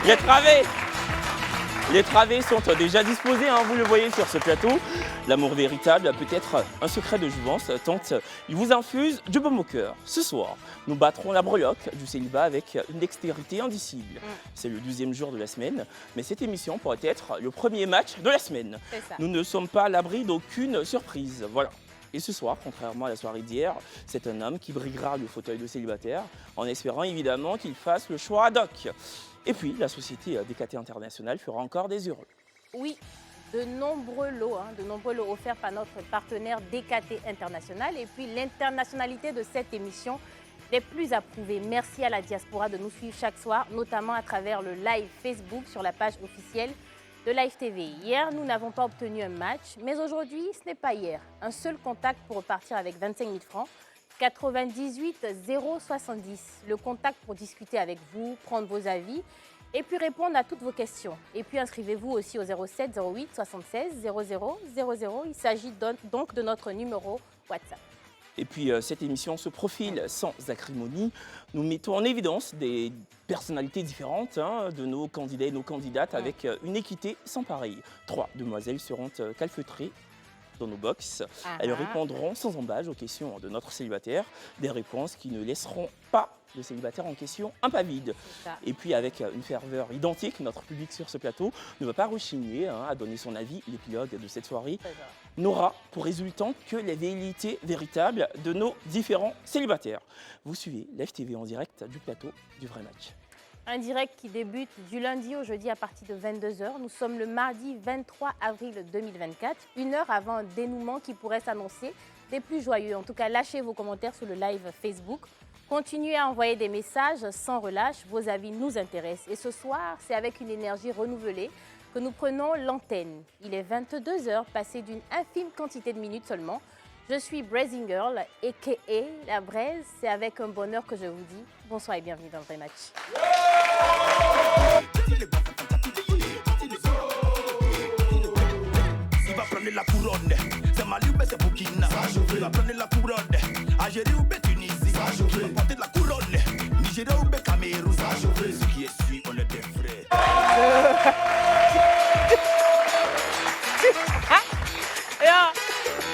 Les travées Les travées sont déjà disposées, hein, vous le voyez sur ce plateau. L'amour véritable peut être un secret de jouvence tant il vous infuse du baume au cœur. Ce soir, nous battrons la breloque du célibat avec une dextérité indicible. C'est le 12e jour de la semaine, mais cette émission pourrait être le premier match de la semaine. Nous ne sommes pas à l'abri d'aucune surprise. Voilà. Et ce soir, contrairement à la soirée d'hier, c'est un homme qui briguera le fauteuil de célibataire en espérant évidemment qu'il fasse le choix ad hoc. Et puis, la société DKT International fera encore des heureux. Oui, de nombreux lots offerts par notre partenaire DKT International. Et puis, l'internationalité de cette émission les plus approuvées. Merci à la diaspora de nous suivre chaque soir, notamment à travers le live Facebook sur la page officielle de Live TV. Hier, nous n'avons pas obtenu un match, mais aujourd'hui, ce n'est pas hier. Un seul contact pour repartir avec 25 000 francs. 98 070, le contact pour discuter avec vous, prendre vos avis et puis répondre à toutes vos questions. Et puis inscrivez-vous aussi au 07 08 76 00 00. Il s'agit donc de notre numéro WhatsApp. Et puis cette émission se profile sans acrimonie. Nous mettons en évidence des personnalités différentes de nos candidats et nos candidates avec une équité sans pareille. 3 demoiselles seront calfeutrées dans nos box. Elles répondront sans embâche aux questions de notre célibataire, des réponses qui ne laisseront pas le célibataire en question impavide. Et puis avec une ferveur identique, notre public sur ce plateau ne va pas rechigner à donner son avis. L'épilogue de cette soirée n'aura pour résultante que les velléités véritables de nos différents célibataires. Vous suivez Live TV en direct du plateau du Vrai Match. Un direct qui débute du lundi au jeudi à partir de 22h. Nous sommes le mardi 23 avril 2024, une heure avant un dénouement qui pourrait s'annoncer des plus joyeux. En tout cas, lâchez vos commentaires sur le live Facebook. Continuez à envoyer des messages sans relâche. Vos avis nous intéressent. Et ce soir, c'est avec une énergie renouvelée que nous prenons l'antenne. Il est 22h, passé d'une infime quantité de minutes seulement. Je suis Braising Girl, a.k.a. La Braise. C'est avec un bonheur que je vous dis bonsoir et bienvenue dans le Vrai Match. Il va prendre la couronne, c'est Mali ou c'est Burkina. Il va prendre la couronne, Algérie ou Tunisie. Il va porter la couronne, Nigeria ou Cameroun. Ce qui est suit, on est des frères.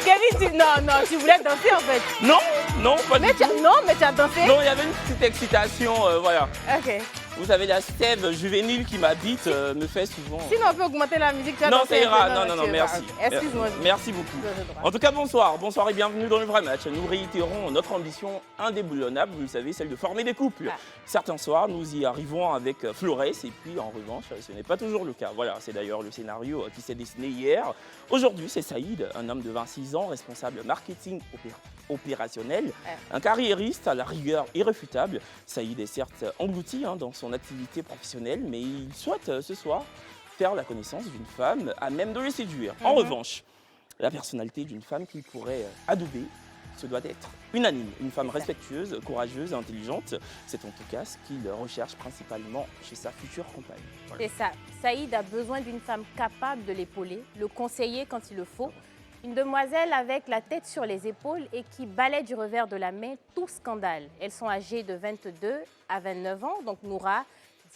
Kevin, non, tu voulais danser en fait. Non, pas du tout. Mais tu as dansé. Non, il y avait une petite excitation, voilà. Ok. Vous savez, la stève juvénile qui m'habite me fait souvent... Sinon, on peut augmenter la musique. Tu as Non, dansé, ça ira. Non, merci. Excuse-moi. Merci beaucoup. En tout cas, bonsoir et bienvenue dans le Vrai Match. Nous réitérons notre ambition indéboulonnable, vous le savez, celle de former des couples. Certains soirs, nous y arrivons avec Flores et puis en revanche, ce n'est pas toujours le cas. Voilà, c'est d'ailleurs le scénario qui s'est dessiné hier. Aujourd'hui, c'est Saïd, un homme de 26 ans, responsable marketing opérationnel, un carriériste à la rigueur irréfutable. Saïd est certes englouti dans son activité professionnelle, mais il souhaite ce soir faire la connaissance d'une femme à même de le séduire. En revanche, la personnalité d'une femme qu'il pourrait adouber, ce doit être unanime. Une femme respectueuse, courageuse et intelligente. C'est en tout cas ce qu'il recherche principalement chez sa future compagne. Voilà. C'est ça. Saïd a besoin d'une femme capable de l'épauler, le conseiller quand il le faut. Une demoiselle avec la tête sur les épaules et qui balaie du revers de la main tout scandale. Elles sont âgées de 22 à 29 ans, donc Noura,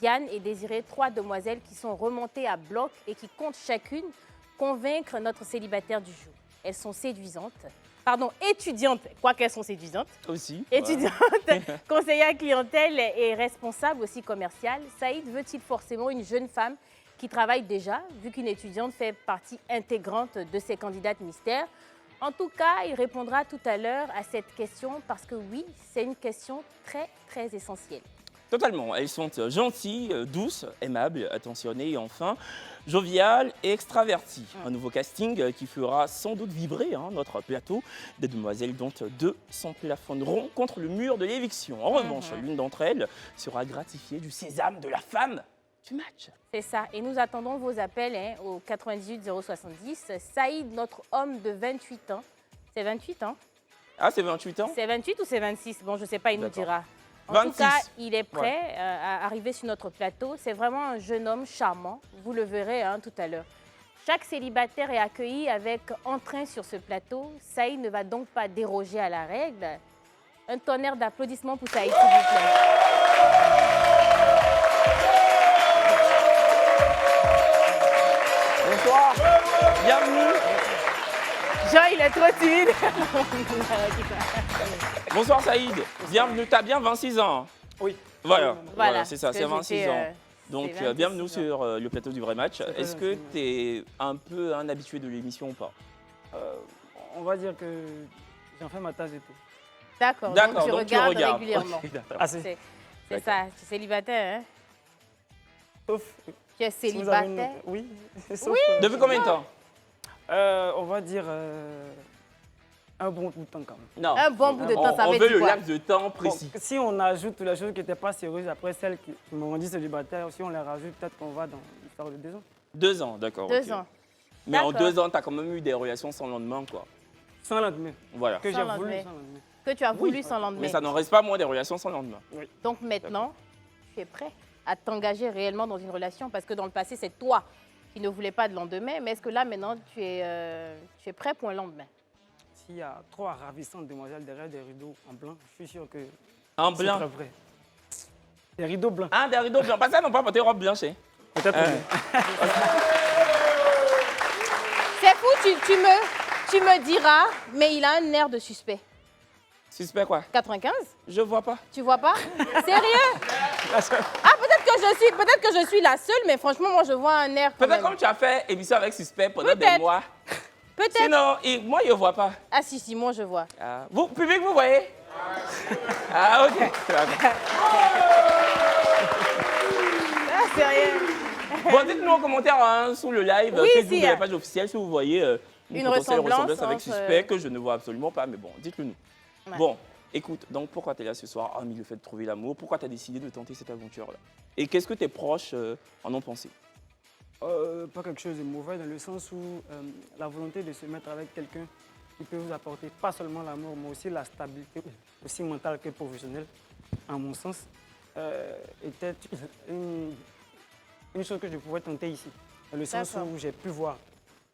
Diane et Désirée, 3 demoiselles qui sont remontées à bloc et qui comptent chacune convaincre notre célibataire du jour. Elles sont étudiantes, quoiqu'elles sont séduisantes. Aussi. Étudiantes, conseillères clientèle et responsables aussi commerciales. Saïd veut-il forcément une jeune femme qui travaille déjà, vu qu'une étudiante fait partie intégrante de ses candidates mystères? En tout cas, il répondra tout à l'heure à cette question parce que oui, c'est une question très, très essentielle. Totalement. Elles sont gentilles, douces, aimables, attentionnées et enfin joviales et extraverties. Un nouveau casting qui fera sans doute vibrer notre plateau. Des demoiselles dont 2 s'emplafonneront contre le mur de l'éviction. En revanche, l'une d'entre elles sera gratifiée du sésame de la femme du match. C'est ça. Et nous attendons vos appels au 98 070. Saïd, notre homme de 28 ans. C'est 28 ans? Ah, c'est 28 ans? C'est 28 ou c'est 26? Bon, je ne sais pas, il nous dira. En 26. tout cas, il est prêt à arriver sur notre plateau. C'est vraiment un jeune homme charmant. Vous le verrez tout à l'heure. Chaque célibataire est accueilli avec entrain sur ce plateau. Saïd ne va donc pas déroger à la règle. Un tonnerre d'applaudissements pour Saïd, s'il vous plaît. T'es trop timide. Bonsoir Saïd, bienvenue, t'as bien 26 ans. Oui. Voilà, c'est ça, parce c'est que 26 j'étais, ans. Donc, c'est 26 bienvenue ans. sur le plateau du vrai match. Est-ce que 26 ans. tu es un peu un habitué de l'émission ou pas? On va dire que j'en fais ma tasse et tout. D'accord, D'accord, donc tu donc tu regardes regardes. régulièrement. Ok, d'accord. Assez. C'est ça, tu es célibataire, hein? Sauf. Tu es si vous avez célibataire. Oui. Sauf, Depuis combien de temps? on va dire un bon bout de temps quand même. Non. Un bon bout de temps, ça On veut veut dire le quoi? laps de temps Bon, précis. si on ajoute les choses qui n'étaient pas sérieuses après celles qui m'ont dit célibataire, si on les rajoute, peut-être qu'on va dans l'histoire de 2 ans. 2 ans, d'accord. 2 ok. ans. Mais en D'accord. 2 ans, tu as quand même eu des relations sans lendemain, quoi. Sans lendemain. Voilà. Que Sans j'ai lendemain. voulu sans lendemain. Que tu as voulu sans lendemain. Mais ça n'en reste pas moins des relations sans lendemain. Donc maintenant, tu es prêt à t'engager réellement dans une relation parce que dans le passé, c'est toi qui ne voulais pas de lendemain. Mais est-ce que là, maintenant, tu es prêt pour un lendemain? S'il y a 3 ravissantes demoiselles derrière des rideaux en blanc, je suis sûr que En c'est blanc. très vrai. Des rideaux blancs. Ah, des rideaux blancs. Pas ça, non pas porter robe blanche. Hein. Peut-être. C'est fou, tu me diras, mais il a un air de suspect. Suspect quoi? 95? Je vois pas. Tu vois pas? Sérieux? Ah, peut-être que je suis la seule, mais franchement, moi, je vois un air quand Peut-être même. comme tu as fait émission avec Suspect pendant des Peut-être. mois. Peut-être. Sinon, moi, je vois pas. Ah si, moi, je vois. Ah. Vous, public, vous voyez? Ah, ok. Ah, sérieux? Bon, dites-nous en commentaire hein, sous le live, Oui, Facebook si, de la hein. page officielle, si vous voyez Une potentielle ressemblance avec entre- Suspect, que je ne vois absolument pas, mais bon, dites-le nous. Ouais. Bon, écoute, donc pourquoi tu es là ce soir, hormis le fait de trouver l'amour? Pourquoi tu as décidé de tenter cette aventure-là? Et qu'est-ce que tes proches en ont pensé? Pas quelque chose de mauvais dans le sens où la volonté de se mettre avec quelqu'un qui peut vous apporter pas seulement l'amour, mais aussi la stabilité, aussi mentale que professionnelle, en mon sens, était une chose que je pouvais tenter ici. Dans le sens D'accord. où j'ai pu voir,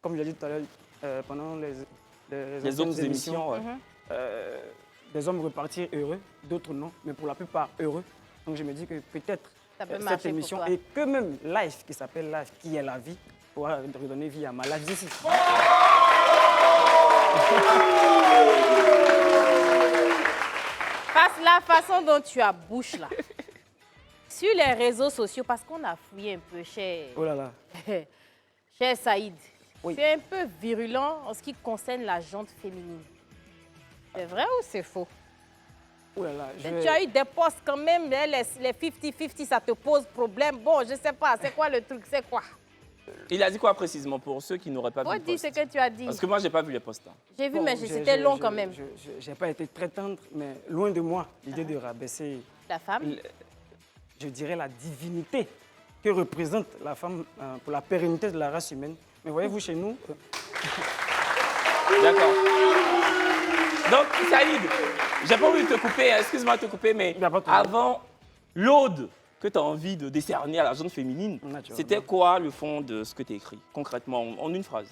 comme je l'ai dit tout à l'heure, pendant les Les anciennes autres émissions, ouais. des hommes repartir heureux, d'autres non, mais pour la plupart heureux. Donc je me dis que peut-être Ça peut cette marcher pour émission toi. et que même Life, qui s'appelle Life, qui est la vie, pourra redonner vie à ma life d'ici. La façon dont tu as bouche là, sur les réseaux sociaux, parce qu'on a fouillé un peu cher, Oh là là. cher Saïd, Oui. c'est un peu virulent en ce qui concerne la jante féminine. C'est vrai ou c'est faux? Oh là là. Tu as eu des postes quand même, les 50-50, ça te pose problème. Bon, je sais pas, c'est quoi le truc, c'est quoi? Il a dit quoi précisément pour ceux qui n'auraient pas vu le Dis ce post? que tu as dit. Parce que moi, j'ai pas vu les posts. Hein. J'ai vu, Bon, mais j'ai- c'était j'ai- long j'ai- quand même. Je n'ai pas été très tendre, mais loin de moi l'idée de rabaisser, La femme? je dirais, la divinité que représente la femme pour la pérennité de la race humaine. Mais voyez-vous, chez nous, D'accord. Donc, Saïd, j'ai pas voulu te couper, hein, excuse-moi de te couper, mais Il y a pas de problème. avant l'ode que tu as envie de décerner à la jeune féminine, Naturellement. c'était quoi le fond de ce que tu as écrit, concrètement, en une phrase?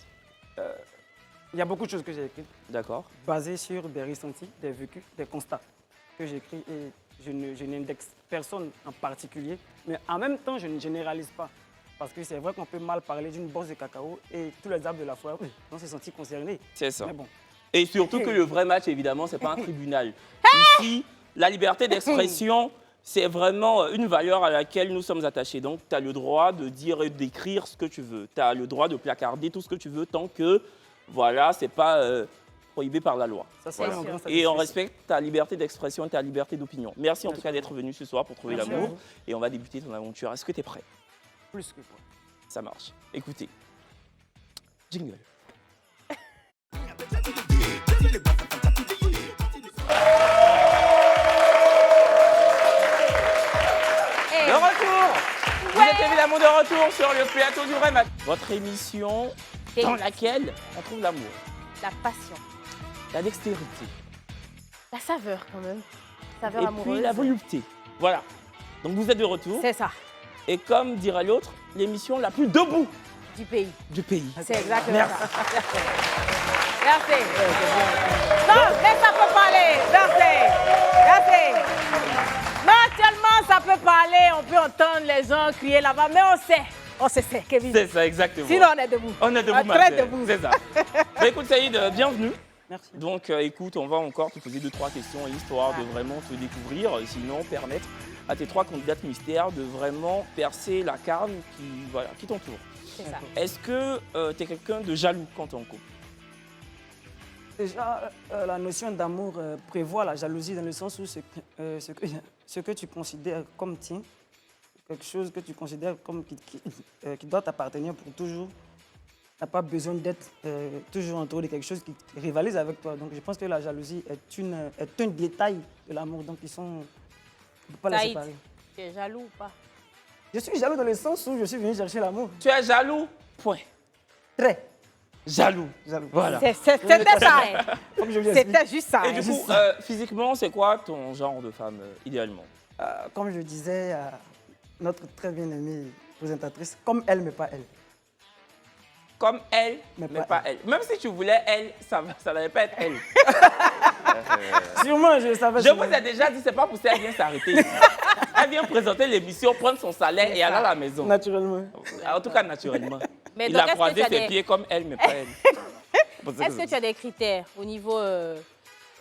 il y a beaucoup de choses que j'ai écrites, D'accord. basées sur des ressentis, des vécus, des constats que j'écris et je n'indexe personne en particulier, mais en même temps, je ne généralise pas. Parce que c'est vrai qu'on peut mal parler d'une bosse de cacao et tous les arbres de la forêt vont se sentir concernés. C'est ça. Mais bon, Et surtout que le vrai match, évidemment, c'est pas un tribunal. Ici, la liberté d'expression, c'est vraiment une valeur à laquelle nous sommes attachés. Donc, tu as le droit de dire et d'écrire ce que tu veux. Tu as le droit de placarder tout ce que tu veux tant que, voilà, c'est pas prohibé par la loi. ça c'est Voilà. un grand Et on sacrifice. respecte ta liberté d'expression et ta liberté d'opinion. Merci en tout cas d'être venu ce soir pour trouver Merci à l'amour. vous. Et on va débuter ton aventure. Est-ce que tu es prêt? Plus que quoi. Ça marche. Écoutez. Jingle. Eh, De retour! Vous êtes évidemment de retour sur le plateau du vrai match. Votre émission dans laquelle on trouve l'amour, la passion, la dextérité la saveur quand même. Saveur et amoureuse. puis la volupté. Voilà. Donc vous êtes de retour. C'est ça, Et comme dirait l'autre, l'émission la plus debout du pays. du pays. C'est exactement Merci. ça. Merci. Non, mais ça peut parler. Merci. Merci. Non, actuellement, ça peut parler. On peut entendre les gens crier là-bas, mais on sait. On sait, Kevin. C'est ça, exactement. Sinon, on est debout. On est debout, On est ma très chère. debout. C'est ça. Bah, écoute, Saïd, bienvenue. Merci. Donc, écoute, on va encore te poser 2-3 questions, histoire de vraiment te découvrir, sinon permettre à tes 3 candidates mystères de vraiment percer la carne qui t'entoure. C'est ça. Est-ce que tu es quelqu'un de jaloux quand tu es en couple? Déjà, la notion d'amour prévoit la jalousie dans le sens où ce que tu considères comme tien, quelque chose que tu considères comme qui doit t'appartenir pour toujours, n'a pas besoin d'être toujours entouré de quelque chose qui rivalise avec toi. Donc je pense que la jalousie est un détail de l'amour. Donc ils sont... On ne peut pas les Saïd, séparer. tu es jaloux ou pas? Je suis jaloux dans le sens où je suis venu chercher l'amour. Tu es jaloux? Point. Très Jaloux. jaloux. Voilà. C'était ça. Faut que je lui explique. C'était juste ça. Et du coup, physiquement, c'est quoi ton genre de femme, idéalement? Comme je disais à notre très bien-aimée présentatrice, comme elle, mais pas elle. Comme elle, Mais mais pas pas elle. Même si tu voulais elle, ça n'allait pas être elle. Sûrement, je savais. Je vous ai déjà dit, c'est pas pour ça qu'elle vient s'arrêter ici. Elle vient présenter l'émission, prendre son salaire et aller à la maison. Naturellement. En tout cas, naturellement. Mais Il donc, a est-ce que croisé tu as ses des- pieds comme elle, mais pas elle. Est-ce que tu as des critères au niveau...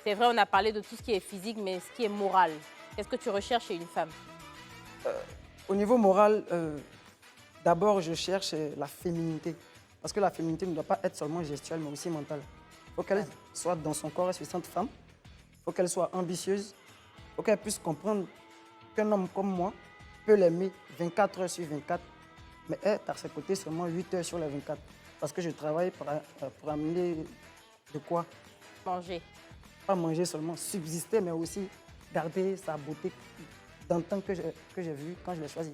c'est vrai, on a parlé de tout ce qui est physique, mais ce qui est moral. Qu'est-ce que tu recherches chez une femme? Au niveau moral, d'abord, je cherche la féminité. Parce que la féminité ne doit pas être seulement gestuelle, mais aussi mentale. Il faut qu'elle soit dans son corps, elle se sente femme. Il faut qu'elle soit ambitieuse. Il faut qu'elle puisse comprendre qu'un homme comme moi peut l'aimer 24 heures sur 24, mais être à ses côtés seulement 8 heures sur les 24. Parce que je travaille pour amener de quoi? Manger. Pas manger seulement, subsister, mais aussi garder sa beauté d'antan que j'ai vu quand je l'ai choisi.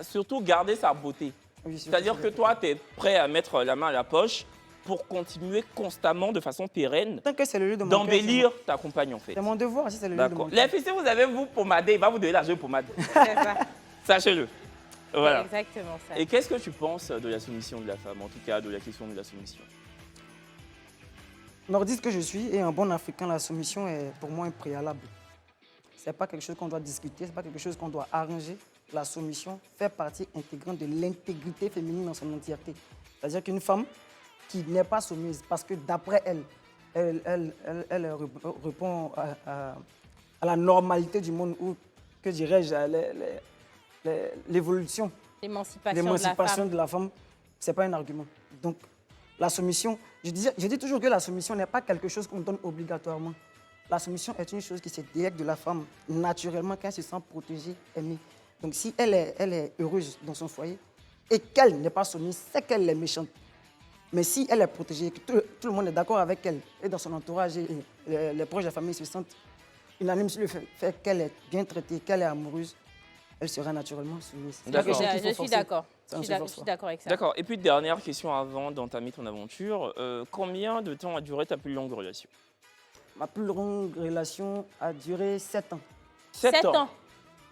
Surtout garder sa beauté. Oui, surtout C'est-à-dire ça, que toi, tu es prêt à mettre la main à la poche pour continuer constamment, de façon pérenne, tant que c'est le lieu de mon d'embellir ta compagne, en fait. C'est mon devoir si c'est le lieu de D'accord. mon Les filles, si vous avez vous pommadé, il va vous donner l'argent de pommade. C'est ça. Sachez-le. Voilà. C'est exactement ça. Et qu'est-ce que tu penses de la soumission de la femme, en tout cas de la question de la soumission? Nordiste que je suis et un bon Africain, la soumission est pour moi un préalable. Ce n'est pas quelque chose qu'on doit discuter, ce n'est pas quelque chose qu'on doit arranger. La soumission fait partie intégrante de l'intégrité féminine dans son entièreté. C'est-à-dire qu'une femme qui n'est pas soumise, parce que d'après elle répond à la normalité du monde ou, que dirais-je, à l'évolution, L'émancipation de la femme, ce n'est pas un argument. Donc, la soumission, je dis toujours que la soumission n'est pas quelque chose qu'on donne obligatoirement. La soumission est une chose qui se délègue de la femme naturellement quand elle se sent protégée, aimée. Donc, si elle est heureuse dans son foyer et qu'elle n'est pas soumise, c'est qu'elle est méchante. Mais si elle est protégée, que tout le monde est d'accord avec elle et dans son entourage, et les proches de la famille se sentent unanimes sur le fait qu'elle est bien traitée, qu'elle est amoureuse, elle sera naturellement soumise. C'est pas D'accord. quelque chose qu'il faut Je suis forcer. d'accord. Ça, on Je se suis force pas. d'accord avec ça. D'accord. Et puis, dernière question avant d'entamer ton aventure. Combien de temps a duré ta plus longue relation? Ma plus longue relation a duré 7 ans, 7 ans.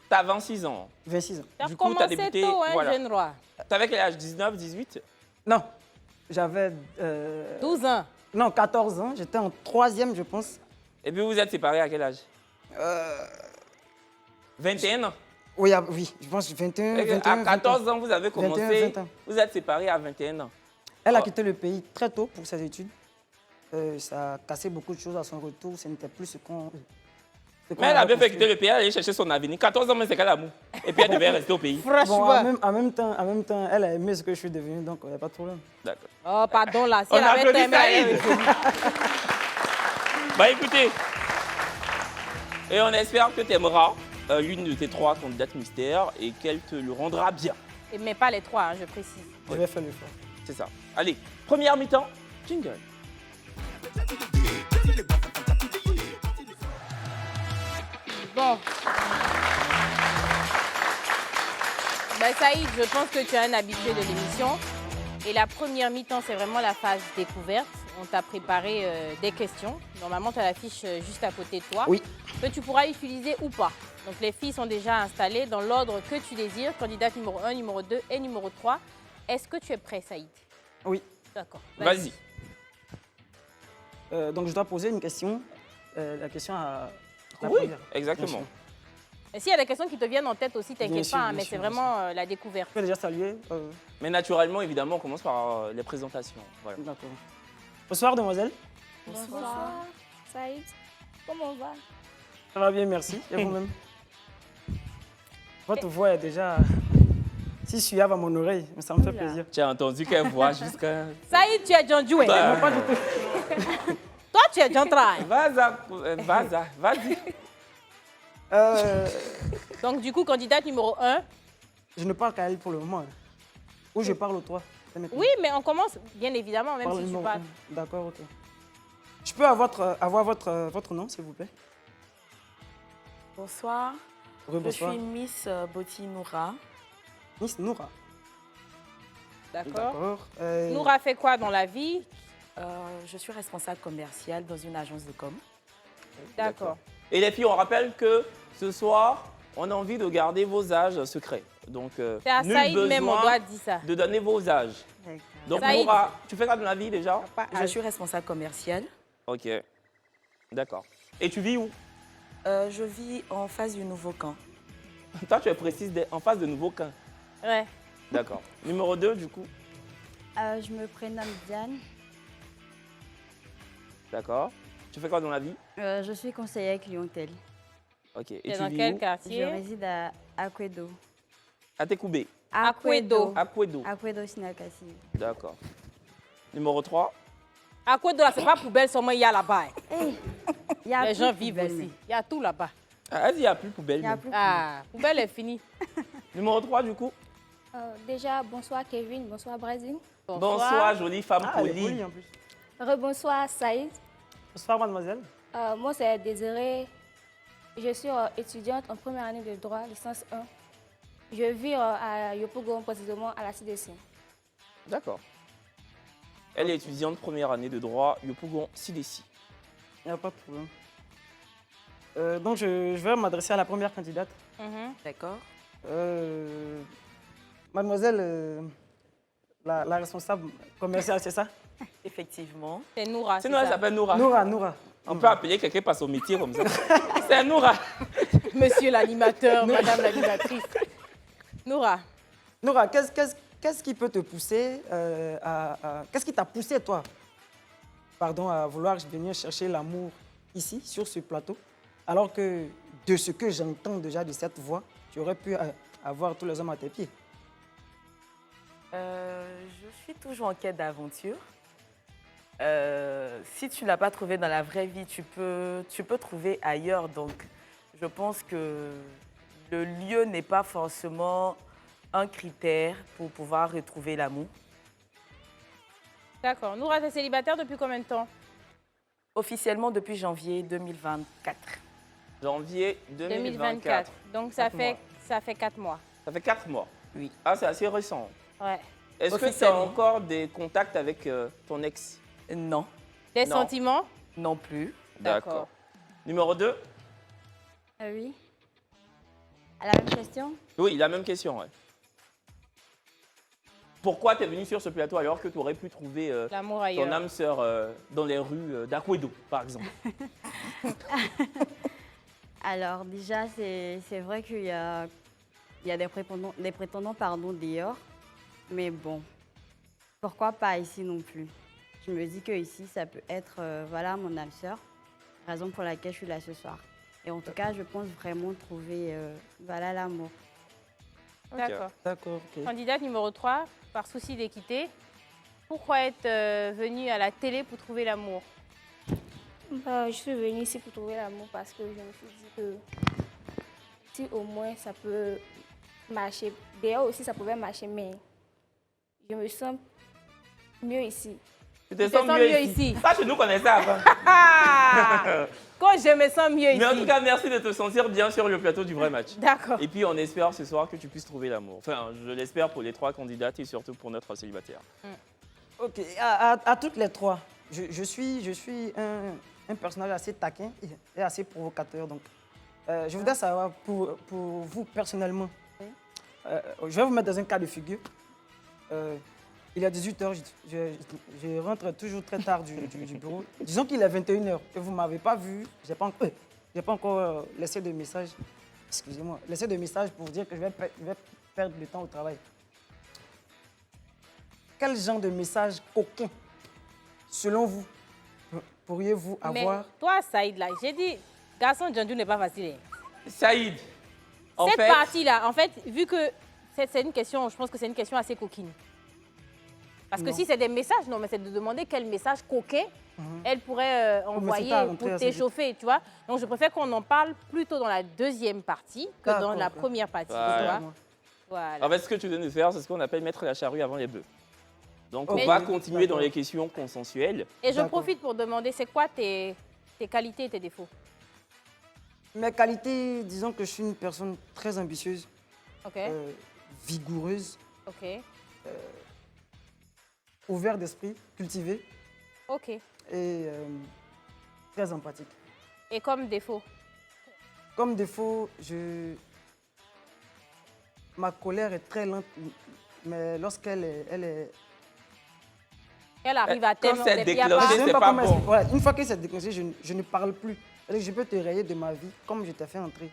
T'as 26 ans. 26 ans. Tu as Du coup, t'as commencé débuté, tôt, hein, voilà. jeune roi. T'avais quel âge? 19, 18? Non, j'avais 12 ans. non, 14 ans, j'étais en 3e, je pense. Et puis, vous êtes séparés à quel âge? 21 ans? Oui, oui, je pense 21, Et 21, à 14 ans, vous avez 21, commencé, 20 ans. vous êtes séparés à 21 ans. Elle a quitté le pays très tôt pour ses études. Ça a cassé beaucoup de choses à son retour. Ce n'était plus ce qu'on... Mais elle a bien fait quitter le pays, elle allait chercher son avenir. 14 ans, mais c'est qu'elle l'amour. Et puis elle devait rester au pays. Bon, Franchement. en même temps, elle a aimé ce que je suis devenu, donc il n'y a pas de problème. D'accord. Oh, pardon, là. Si On elle avait applaudit aimé, Saïd. Bah écoutez, et on espère que tu aimeras l'une de tes 3 candidates mystères et qu'elle te le rendra bien. Mais pas les 3, hein, je précise. Je vais faire l'effort. C'est ça. Allez, première mi-temps, jingle. Bon. Ben, Saïd, je pense que tu es un habitué de l'émission. Et la première mi-temps, c'est vraiment la phase découverte. On t'a préparé des questions. Normalement, tu as la fiche juste à côté de toi. Oui. Que tu pourras utiliser ou pas. Donc, les filles sont déjà installées dans l'ordre que tu désires. Candidate numéro 1, numéro 2 et numéro 3. Est-ce que tu es prêt, Saïd? Oui. D'accord. Vas-y. Donc je dois poser une question. La question à... la Oui, première. exactement. Bien sûr. Et s'il y a des questions qui te viennent en tête aussi, Bien t'inquiète sûr, pas, hein, bien mais sûr, c'est bien vraiment la découverte. Je peux déjà saluer. Mais naturellement, évidemment, on commence par les présentations. Voilà. D'accord. Bonsoir, demoiselle. Bonsoir. Saïd, comment on va? Ça va bien, merci. Et vous-même? Votre voix est déjà si suave à mon oreille, mais ça me fait plaisir. Tu as entendu quelle voix jusqu'à... Saïd, tu es John Joué. Bah, Pas du tout. Toi, tu es John Try. Vas-y. Donc, du coup, candidate numéro 1. Je ne parle qu'à elle pour le moment. Ou je parle aux trois. Oui, mais on commence, bien évidemment, même Parle si tu numéro parles. un. D'accord, ok. Je peux avoir votre nom, s'il vous plaît? Bonsoir. Bonsoir. Je suis Miss Boti Noura. Miss Noura. D'accord. Noura fait quoi dans la vie? Je suis responsable commerciale dans une agence de com. D'accord. Et les filles, on rappelle que ce soir, on a envie de garder vos âges secrets. Donc, C'est à nul Saïd même, on besoin doit dire ça. de donner vos âges. Donc, Saïd. Noura, tu fais quoi dans la vie déjà? Je suis responsable commerciale. Ok. D'accord. Et tu vis où? Je vis en face du nouveau camp. Toi, tu es précise en face de nouveau camp. Ouais. D'accord. Numéro 2, du coup. Je me prénomme Diane. D'accord. Tu fais quoi dans la vie? Je suis conseillère clientèle. Ok. Et Tu es tu dans vis quel où? Je quartier? réside à Akwedo. À Tekoubé. Akwedo. Akwedo. Akwedo Sinakasi. D'accord. Numéro 3. Akwedo, là, c'est pas poubelle seulement, il y a là-bas. Il y a Les plus gens de vivent poubelle, aussi. mais Il y a tout là-bas. Ah, il n'y a plus poubelle. Il y a même. plus de Ah, poubelle est finie. Numéro 3, du coup. Déjà, bonsoir Kevin, bonsoir Brazil. Bonsoir, jolie femme Ah, elle est polie. polie en plus. Rebonsoir Saïd. Bonsoir, mademoiselle. Moi, c'est Désiré. Je suis étudiante en première année de droit, licence 1. Je vis à Yopougon, précisément à la CDC. D'accord. Elle est étudiante première année de droit, Yopougon, CDC. Il n'y a pas de problème. Donc, je vais m'adresser à la première candidate. D'accord. Mademoiselle, la responsable commerciale, c'est ça? Effectivement. C'est Noura. Sinon, elle s'appelle Noura. Noura. On peut appeler quelqu'un par son métier comme ça. C'est Noura. Monsieur l'animateur, madame l'animatrice. Noura. Noura, qu'est-ce qui peut te pousser qu'est-ce qui t'a poussé, toi, à vouloir venir chercher l'amour ici, sur ce plateau, alors que de ce que j'entends déjà de cette voix, tu aurais pu avoir tous les hommes à tes pieds? Je suis toujours en quête d'aventure. Si tu ne l'as pas trouvé dans la vraie vie, tu peux trouver ailleurs. Donc, je pense que le lieu n'est pas forcément un critère pour pouvoir retrouver l'amour. D'accord. Noura, tu es célibataire depuis combien de temps? Officiellement depuis janvier 2024. Janvier 2024. Donc, ça 4 fait, mois. ça fait 4 mois. Ça fait 4 mois. Oui. Ah, c'est assez récent. Ouais. Est-ce que tu as Officiellement. encore des contacts avec ton ex? Non, Des Non. sentiments? non plus. D'accord. Numéro 2? Oui. À la même question? Oui, la même question. Ouais. Pourquoi tu es venu sur ce plateau alors que tu aurais pu trouver L'amour ton ailleurs. âme sœur dans les rues d'Akwedo, par exemple? Alors déjà, c'est vrai qu'il y a des prétendants dehors. Mais bon, pourquoi pas ici non plus? Je me dis que ici, ça peut être mon âme sœur, raison pour laquelle je suis là ce soir. Et en tout cas, je pense vraiment trouver l'amour. D'accord. D'accord, ok. Candidate numéro 3, par souci d'équité, pourquoi être venue à la télé pour trouver l'amour? Je suis venue ici pour trouver l'amour parce que je me suis dit que si au moins ça peut marcher, d'ailleurs aussi ça pouvait marcher, mais je me sens mieux ici. Tu te sens mieux ici. Ça, tu nous connaissais avant. Quand je me sens mieux ici. Mais en tout cas, merci de te sentir bien sur le plateau du vrai match. D'accord. Et puis, on espère ce soir que tu puisses trouver l'amour. Enfin, je l'espère pour les 3 candidates et surtout pour notre célibataire. Ok, à toutes les trois, je suis un personnage assez taquin et assez provocateur. Donc, je voudrais savoir, pour vous personnellement, je vais vous mettre dans un cas de figure. Il est 18h, je rentre toujours très tard du bureau. Disons qu'il est 21h et vous ne m'avez pas vu, je n'ai pas encore laissé de message. Excusez-moi, laissé de message pour dire que je vais perdre le temps au travail. Quel genre de message coquin, selon vous, pourriez-vous Mais avoir... toi, Saïd, là, j'ai dit, garçon Djandjou n'est pas facile. Hein. Saïd, en Cette fait, partie-là, en fait, vu que c'est une question, je pense que c'est une question assez coquine. Parce que Non. si c'est des messages, non, mais c'est de demander quel message coquet elle pourrait envoyer tard, pour assez vite. t'échauffer, tu vois. Donc, je préfère qu'on en parle plutôt dans la deuxième partie que dans D'accord, la ok. première partie, Voilà. tu vois. Moi. Voilà. en fait, ce que tu viens de faire, c'est ce qu'on appelle mettre la charrue avant les bœufs. Donc, on Ok, va continuer dans d'accord. les questions consensuelles. Et je D'accord. profite pour demander, c'est quoi tes qualités et tes défauts? Mes qualités, disons que je suis une personne très ambitieuse, Ok, vigoureuse, ok, ouverte d'esprit, cultivée ok. et très empathique. Et comme défaut? Comme défaut, ma colère est très lente, mais lorsqu'elle est... Elle arrive à Quand thème. c'est il y a déclenché, pas- Je sais même c'est pas pas comment bon. expliquer. Ouais, une fois que c'est déclenché, je ne parle plus. C'est-à-dire que je peux te rayer de ma vie comme je t'ai fait entrer.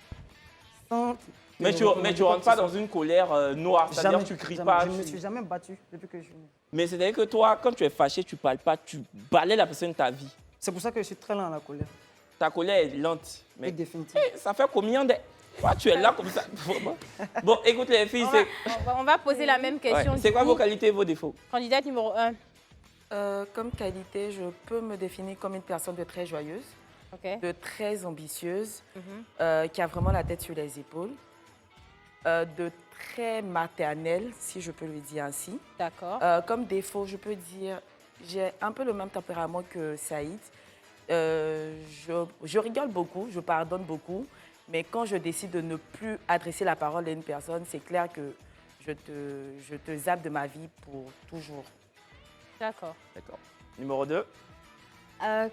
Sans Mais tu rentres pas dans une colère noire, c'est-à-dire que tu cries pas. Je ne me suis jamais battu depuis que je suis né. Mais c'est-à-dire que toi, quand tu es fâché, tu parles pas, tu balayes la personne de ta vie. C'est pour ça que je suis très lent à la colère. Ta colère est lente. Et Mais définitive. ça fait combien de... Toi, tu es là comme ça. Bon, écoute les filles, On va poser la même question. ouais, c'est du quoi coup. vos qualités et vos défauts? Candidate numéro 1. Comme qualité, je peux me définir comme une personne de très joyeuse, Ok. de très ambitieuse, Mhm. qui a vraiment la tête sur les épaules, de très maternelle, si je peux le dire ainsi. D'accord. Comme défaut, je peux dire, j'ai un peu le même tempérament que Saïd. Je rigole beaucoup, je pardonne beaucoup, mais quand je décide de ne plus adresser la parole à une personne, c'est clair que je te zappe de ma vie pour toujours. D'accord. D'accord. Numéro 2.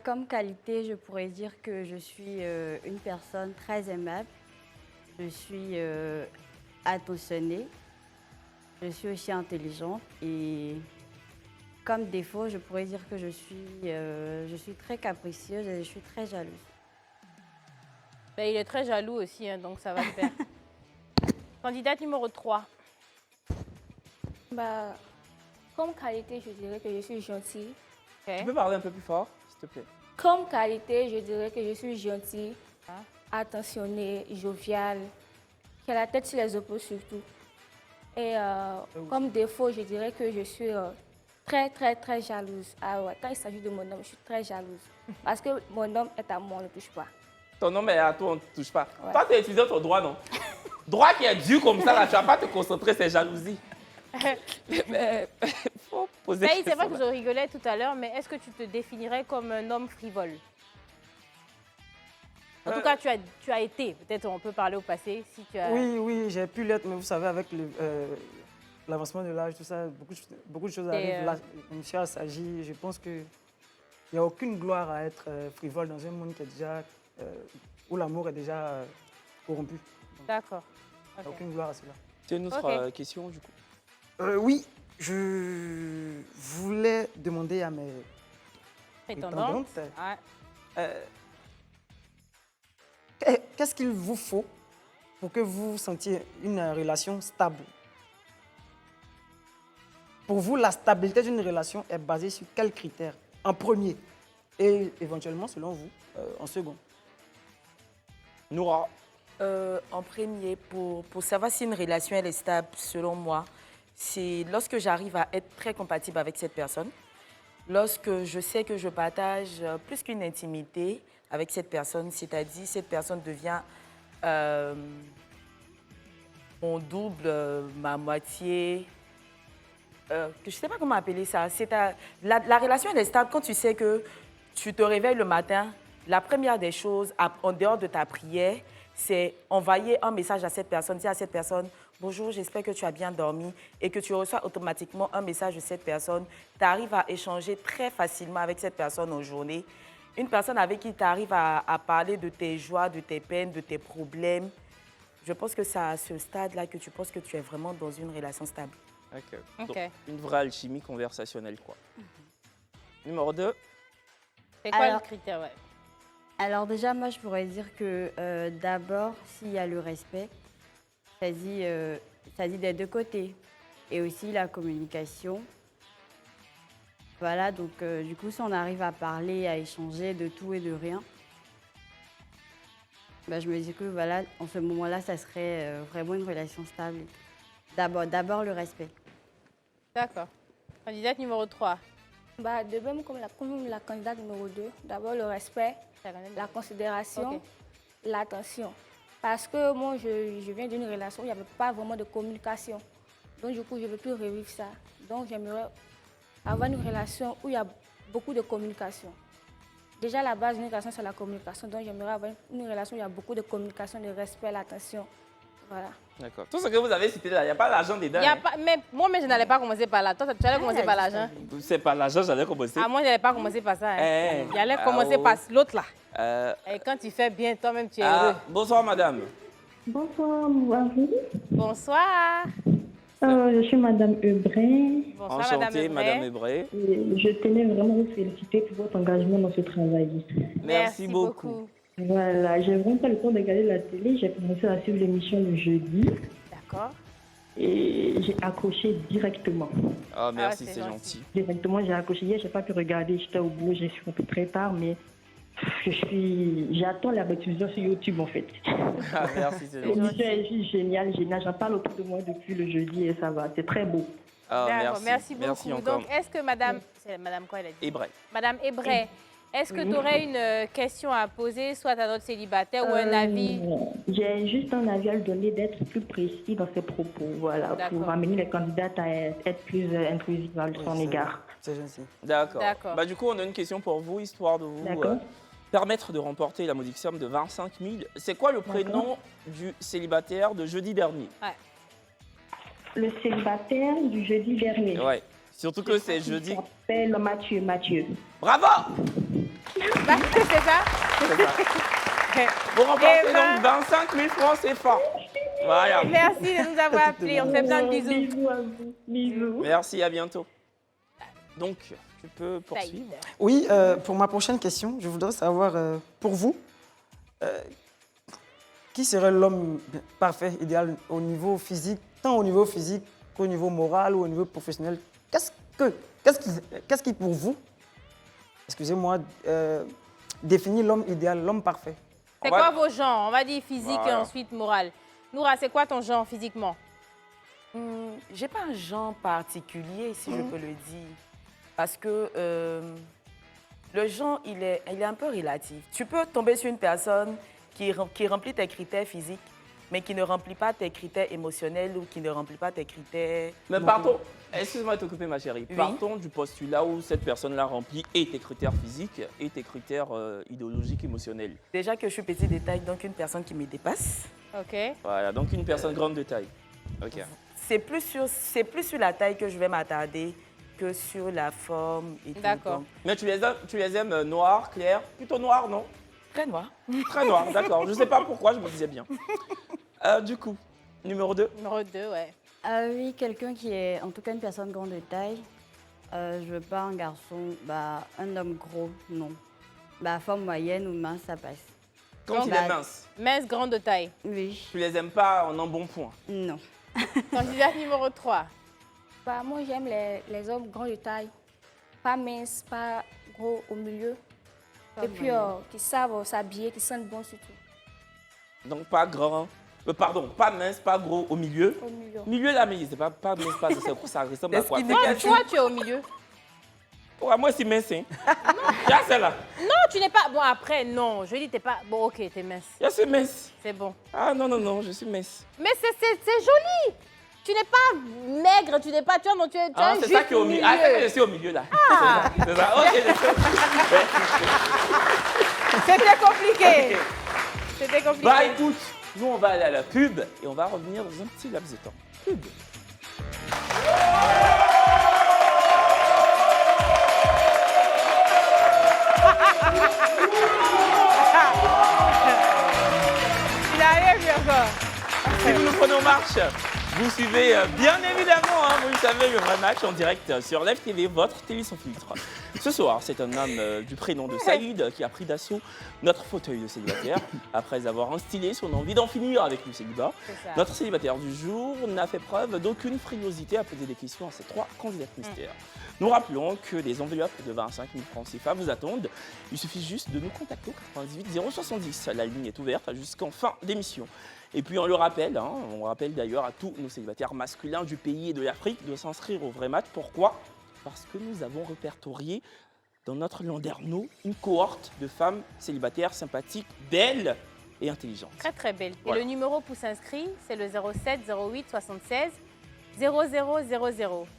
Comme qualité, je pourrais dire que je suis une personne très aimable. Je suis attentionnée. Je suis aussi intelligente. Et comme défaut, je pourrais dire que je suis très capricieuse et je suis très jalouse. Ben, il est très jaloux aussi, hein, donc ça va le faire. Candidate numéro 3. Bah, comme qualité, je dirais que je suis gentille. Tu peux parler un peu plus fort, s'il te plaît? Comme qualité, je dirais que je suis gentille, Ah. attentionnée, joviale, qui a la tête sur les épaules surtout. Et comme défaut, je dirais que je suis très, très, très jalouse. Ah ouais, quand il s'agit de mon homme, je suis très jalouse. Parce que mon homme est à moi, on ne touche pas. Ton nom est à toi, on ne te touche pas. Ouais. Toi, tu as utilisé ton droit, non? Droit qui est dur comme ça, là, tu vas pas te concentrer, c'est jalousie. Mais, faut poser Saïd, c'est vrai question, que je rigolais tout à l'heure, mais est-ce que tu te définirais comme un homme frivole? En tout cas, tu as été. Peut-être on peut parler au passé si tu as... Oui, j'ai pu l'être, mais vous savez, avec l'avancement de l'âge, tout ça, beaucoup de choses arrivent. Là, monsieur Assagi, je pense qu'il n'y a aucune gloire à être frivole dans un monde qui est déjà, où l'amour est déjà corrompu. D'accord. Il n'y a Ok. aucune gloire à cela. Tu as une autre Ok. question, du coup? Oui, je voulais demander à mes Prétendante. prétendantes, Ah, qu'est-ce qu'il vous faut pour que vous sentiez une relation stable? Pour vous, la stabilité d'une relation est basée sur quels critères? En premier et éventuellement, selon vous, en second. Noura. En premier, pour savoir si une relation elle est stable, selon moi, c'est lorsque j'arrive à être très compatible avec cette personne, lorsque je sais que je partage plus qu'une intimité avec cette personne, c'est-à-dire cette personne devient mon double, ma moitié, que je ne sais pas comment appeler ça. La relation elle est stable quand tu sais que tu te réveilles le matin, la première des choses, en dehors de ta prière, c'est envoyer un message à cette personne, dire à cette personne « Bonjour, j'espère que tu as bien dormi » et que tu reçois automatiquement un message de cette personne. Tu arrives à échanger très facilement avec cette personne en journée. Une personne avec qui tu arrives à parler de tes joies, de tes peines, de tes problèmes. Je pense que c'est à ce stade-là que tu penses que tu es vraiment dans une relation stable. Ok. Ok. Donc, une vraie alchimie conversationnelle, quoi. Numéro 2. c'est quoi Alors- le critère, ouais. Alors déjà, moi, je pourrais dire que d'abord, s'il y a le respect, ça dit des deux côtés. Et aussi la communication. Voilà, donc du coup, si on arrive à parler, à échanger de tout et de rien, bah, je me dis que voilà, en ce moment-là, ça serait vraiment une relation stable. D'abord le respect. D'accord. Candidate numéro 3. Bah, de même comme la candidate numéro 2, d'abord le respect, la considération, Ok. l'attention. Parce que moi, je viens d'une relation où il n'y avait pas vraiment de communication. Donc, du coup, je ne veux plus revivre ça. Donc, j'aimerais avoir une relation où il y a beaucoup de communication. Déjà, la base d'une relation, c'est la communication. Donc, j'aimerais avoir une relation où il y a beaucoup de communication, de respect, l'attention. Voilà. D'accord. Tout ce que vous avez cité là, il n'y a pas l'argent dedans. Y a hein. pas, mais moi, je n'allais pas commencer par là. Toi, tu allais commencer par l'argent. C'est pas l'argent, j'allais commencer. Ah, moi, je n'allais pas commencer par ça. Eh, J'allais ah, commencer oh. par l'autre là. Euh, Et quand tu fais bien, toi-même, tu es heureux. bonsoir, madame. Bonsoir, Marie. Bonsoir. Je suis Madame Ebré. Bonsoir, Enchantée, Madame madame Ebré. Ebré. Je tenais vraiment à vous féliciter pour votre engagement dans ce travail. Merci beaucoup. Voilà, j'ai vraiment pas le temps de regarder la télé. J'ai commencé à suivre l'émission le jeudi D'accord. et j'ai accroché directement. Oh, merci, c'est c'est gentil. gentil. Directement, j'ai accroché. Hier, j'ai pas pu regarder. J'étais au boulot, j'ai suis rentrée très tard, mais j'attends la diffusion sur YouTube en fait. Ah, merci, c'est gentil. L'émission est juste géniale, géniale. J'en parle autour de moi depuis le jeudi et ça va. C'est très beau. Ah, D'accord, merci beaucoup. Merci encore. Donc, est-ce que Madame... C'est Madame quoi, elle a dit? Ebré. Madame Ebré, est-ce que tu aurais une question à poser, soit à notre célibataire ou un avis? J'ai juste un avis à lui donner d'être plus précis dans ses propos, voilà, D'accord. pour amener les candidates à être plus intrusifs à son égard. C'est gentil. D'accord. D'accord. Bah, du coup, on a une question pour vous, histoire de vous D'accord. permettre de remporter la modique somme de 25 000. C'est quoi le prénom du célibataire de jeudi dernier? Le célibataire du jeudi dernier. Ouais. Surtout que c'est Il jeudi. s'appelle Mathieu. Bravo! Bah, c'est ça. C'est ça. Vous remportez Eh ben- donc 25 000 francs, c'est fort. Voilà. Merci de nous avoir appelés. On fait plein de bisous. Bisous à vous. Bisous. Merci, à bientôt. Donc, tu peux poursuivre. Oui, pour ma prochaine question, je voudrais savoir, pour vous, qui serait l'homme parfait, idéal au niveau physique, tant au niveau physique qu'au niveau moral ou au niveau professionnel? Qu'est-ce qui pour vous, excusez-moi, définit l'homme idéal, l'homme parfait? C'est On va- quoi vos genres? On va dire physique et Voilà. ensuite moral. Noura, c'est quoi ton genre physiquement? J'ai pas un genre particulier, si je peux le dire. Parce que le genre, il est un peu relatif. Tu peux tomber sur une personne qui remplit tes critères physiques, mais qui ne remplit pas tes critères émotionnels ou qui ne remplit pas tes critères... Mais partons, excuse-moi de t'occuper ma chérie, Oui. partons du postulat où cette personne-là remplit et tes critères physiques et tes critères idéologiques, émotionnels. Déjà que je suis petit de taille, donc une personne qui me dépasse. Ok. Voilà, donc une personne grande de taille. Ok. C'est plus sur la taille que je vais m'attarder que sur la forme et tout. D'accord. Donc, Mais tu les aimes noirs, clairs, plutôt noirs, non? très noir. Très noirs, d'accord. Je ne sais pas pourquoi, je me disais bien. Du coup, numéro 2. Numéro 2, ouais. Oui, quelqu'un qui est, en tout cas une personne grande de taille. Je veux pas un garçon, un homme gros, non. Forme moyenne ou mince, ça passe. Quand Donc, il est mince, Mince, grande de taille. Oui, tu les aimes pas en embonpoint. non. Candidat numéro 3. Bah, moi, j'aime les hommes grands de taille. Pas minces, pas gros au milieu. Et puis, qui savent s'habiller, qui sentent bon surtout. Donc pas grand, pardon, pas mince, pas gros, au milieu. Au milieu. Milieu là, mais c'est pas mince, pas, ça ressemble à Est-ce quoi? qu'il Toi, tu es au milieu. Ouais, moi, c'est mince, hein. Il y a celle-là. Non, tu n'es pas... Bon, après, non. Je dis, t'es pas... Bon, ok, t'es mince. Il y a ce mince. C'est bon. Ah non, non, non, je suis mince. Mais c'est joli. Tu n'es pas maigre, tu n'es pas... Tu vois, non, tu es Ah, c'est ça qui est au milieu. Ah, c'est ça que je suis au milieu là. Ah. C'est ça. Ok, je sais. C'était compliqué. C'était compliqué. Bah écoute, nous on va aller à la pub et on va revenir dans un petit laps de temps. Pub. Il a rien vu encore. Si vous nous prenez en marche, vous suivez bien évidemment, hein, vous le savez, le vrai match en direct sur Live TV, votre télé sans filtre. Ce soir, c'est un homme du prénom de Saïd qui a pris d'assaut notre fauteuil de célibataire après avoir instillé son envie d'en finir avec le célibat. Notre célibataire du jour n'a fait preuve d'aucune frilosité à poser des questions à ces 3 candidats mystères. Nous rappelons que les enveloppes de 25 000 francs CFA vous attendent. Il suffit juste de nous contacter au 98 070. La ligne est ouverte jusqu'en fin d'émission. Et puis on le rappelle, on rappelle d'ailleurs à tous nos célibataires masculins du pays et de l'Afrique de s'inscrire au vrai match. Pourquoi ? Parce que nous avons répertorié dans notre landerneau une cohorte de femmes célibataires sympathiques, belles et intelligentes. Très très belle. Voilà. Et le numéro pour s'inscrire, c'est le 07 08 76 0000.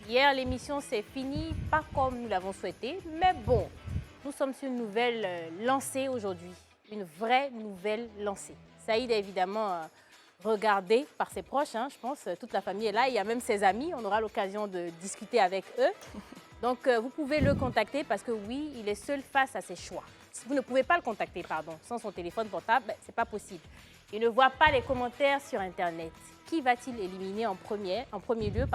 Hier, l'émission s'est finie, pas comme nous l'avons souhaité, mais bon, nous sommes sur une nouvelle lancée aujourd'hui, une vraie nouvelle lancée. Saïd est évidemment regardé par ses proches, je pense, toute la famille est là, il y a même ses amis, on aura l'occasion de discuter avec eux. Donc, vous pouvez le contacter parce que oui, il est seul face à ses choix. Si vous ne pouvez pas le contacter, sans son téléphone portable, c'est pas possible. Il ne voit pas les commentaires sur Internet. Qui va-t-il éliminer en premier lieu,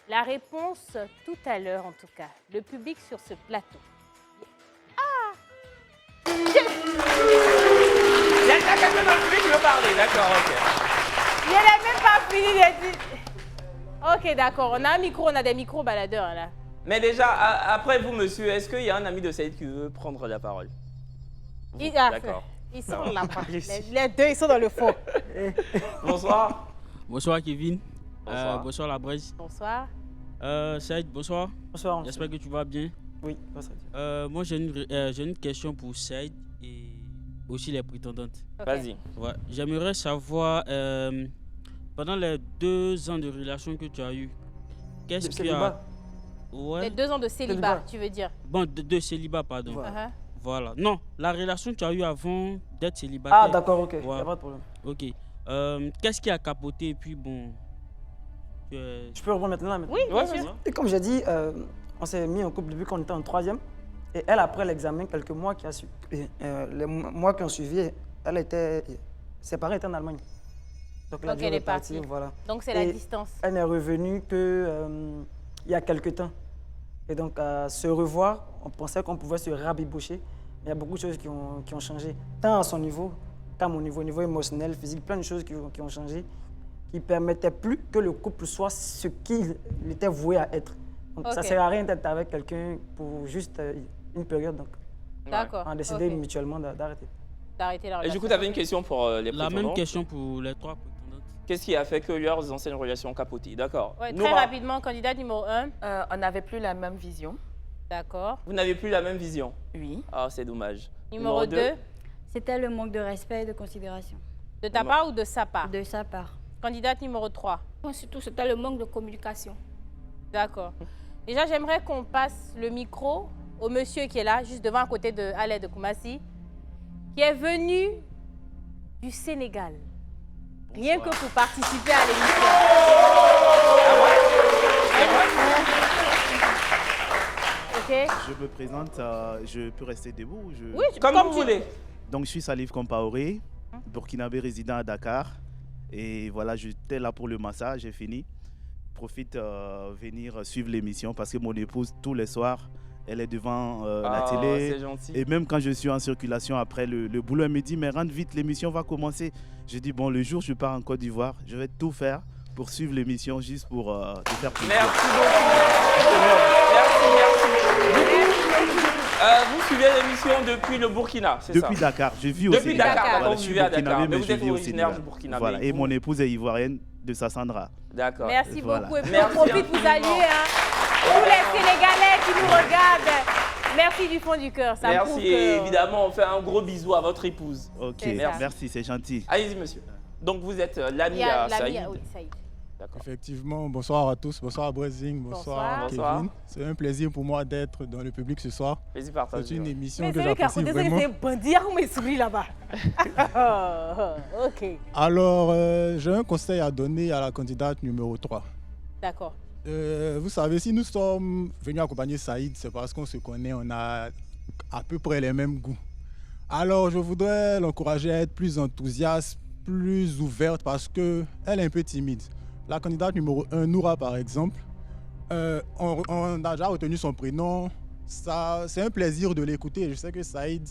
La réponse tout à l'heure, en tout cas. Le public sur ce plateau. Il y a quelqu'un dans le public qui veut parler, d'accord, ok. Il n'a même pas fini de dire. Ok, d'accord. On a un micro, on a des micro-baladeurs, là. Mais déjà, après vous, monsieur, est-ce qu'il y a un ami de Saïd qui veut prendre la parole? D'accord. Ils sont là-bas. Les deux, ils sont dans le fond. Bonsoir. Bonsoir Kevin. Bonsoir. Bonsoir la Braise. Bonsoir. Saïd, bonsoir. Bonsoir. J'espère que tu vas bien. Oui, bonsoir. Moi, j'ai une question pour Saïd et aussi les prétendantes. Okay. Vas-y. Ouais. J'aimerais savoir, pendant les 2 ans de relation que tu as eu, qu'est-ce qu'il y a... Ouais. Les 2 ans de célibat, tu veux dire? Bon, de célibat, pardon. Uh-huh. Voilà. Non, la relation que tu as eue avant d'être célibataire. Ah, d'accord, ok. Ouais. Il n'y a pas de problème. Ok. Qu'est-ce qui a capoté et puis bon... Je peux reprendre maintenant? Oui, bien sûr. Et comme j'ai dit, on s'est mis en couple depuis qu'on était en 3e. Et elle, après l'examen, quelques mois les mois qui ont suivi, elle était séparée, elle était en Allemagne. Donc elle est partie. Voilà. Donc c'est la distance. Elle n'est revenue il y a quelques temps. Et donc à se revoir, on pensait qu'on pouvait se rabiboucher. Mais il y a beaucoup de choses qui ont changé, tant à son niveau qu'à mon niveau, au niveau émotionnel, physique, plein de choses qui ont changé, qui ne permettaient plus que le couple soit ce qu'il était voué à être. Donc ça ne sert à rien d'être avec quelqu'un pour juste une période. Donc d'accord. on a décidé mutuellement d'arrêter. D'arrêter la relation. Et du coup, tu avais une question pour les prétendants? La même question pour les 3 prétendantes. Qu'est-ce qui a fait que leurs anciennes relations ont capoté? D'accord. Ouais, très rapidement, candidat numéro 1. On n'avait plus la même vision. D'accord. Vous n'avez plus la même vision? Oui. Ah, c'est dommage. Numéro 2. C'était le manque de respect et de considération. De ta part ou de sa part? De sa part. Candidate numéro 3. Moi, surtout, c'était le manque de communication. D'accord. Déjà, j'aimerais qu'on passe le micro au monsieur qui est là, juste devant, à côté de Aled de Koumassi, qui est venu du Sénégal. Rien que pour participer à l'émission. Je me présente, je peux rester debout ou Oui, comme vous voulez. Donc je suis Salif Compaoré, burkinabé résident à Dakar. Et voilà, j'étais là pour le massage, j'ai fini. Profite venir suivre l'émission parce que mon épouse, tous les soirs, elle est devant la télé. C'est gentil. Et même quand je suis en circulation après le boulot, elle me dit, mais rentre vite, l'émission va commencer. Je dis, bon, le jour je pars en Côte d'Ivoire, je vais tout faire pour suivre l'émission, juste pour te faire plaisir. Merci beaucoup. Merci. Vous suivez l'émission depuis le Burkina, c'est ça? Depuis Dakar, je vis au Sénégal. Depuis Dakar, Voilà, vous vivez à Dakar, mais vous êtes au originaire Sénégal. du Burkina. Voilà, et mon épouse est ivoirienne de Sassandra. D'accord. Merci Voilà. beaucoup. Et puis Merci on profite vous saluer tous les Sénégalais qui nous regardent. Merci du fond du cœur. Ça Merci prouve et que... évidemment, on fait un gros bisou à votre épouse. Ok, Merci. merci, c'est gentil. Allez-y, monsieur. Donc vous êtes l'ami Il y a à l'ami, Saïd. oui, Saïd. D'accord. Effectivement, bonsoir à tous, bonsoir à Brezing, bonsoir à Bonsoir. Kevin. C'est un plaisir pour moi d'être dans le public ce soir. Plaisir partagé. C'est une émission Mais que c'est lui qui a j'apprécie raconté ça, il vraiment. était bandit, on m'a souri là-bas. Ok, Alors, j'ai un conseil à donner à la candidate numéro 3. d'accord. Vous savez, si nous sommes venus accompagner Saïd, c'est parce qu'on se connaît, on a à peu près les mêmes goûts. Alors, je voudrais l'encourager à être plus enthousiaste, plus ouverte, parce qu'elle est un peu timide. La candidate numéro 1, Noura, par exemple, on a déjà retenu son prénom. c'est un plaisir de l'écouter. Je sais que Saïd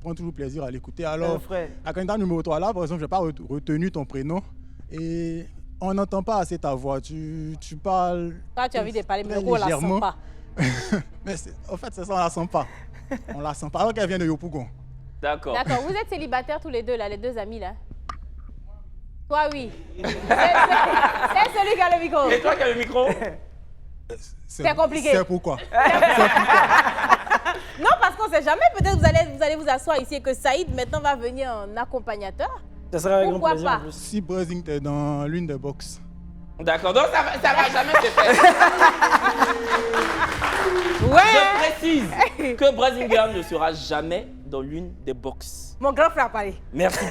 prend toujours plaisir à l'écouter. Alors, frère. la candidate numéro 3 là, par exemple, je n'ai pas retenu ton prénom. Et on n'entend pas assez ta voix. Tu parles. Toi, tu as envie de parler, mais très on la sent légèrement. pas. Mais en fait, c'est ça, on la sent pas. On la sent pas. Alors qu'elle vient de Yopougon. D'accord. D'accord, vous êtes célibataires tous les deux, là, les deux amis, là. Toi, oui. C'est celui qui a le micro. Et toi qui as le micro? C'est compliqué. C'est pourquoi. Non, parce qu'on ne sait jamais. Peut-être vous allez vous asseoir ici et que Saïd, maintenant, va venir en accompagnateur. Ça sera avec grand Pourquoi plaisir pas? en plus. Si Buzzing est dans l'une des box. D'accord, donc ça va jamais se faire. Je précise que Brazinger ne sera jamais dans l'une des box. Mon grand frère a parlé. Merci.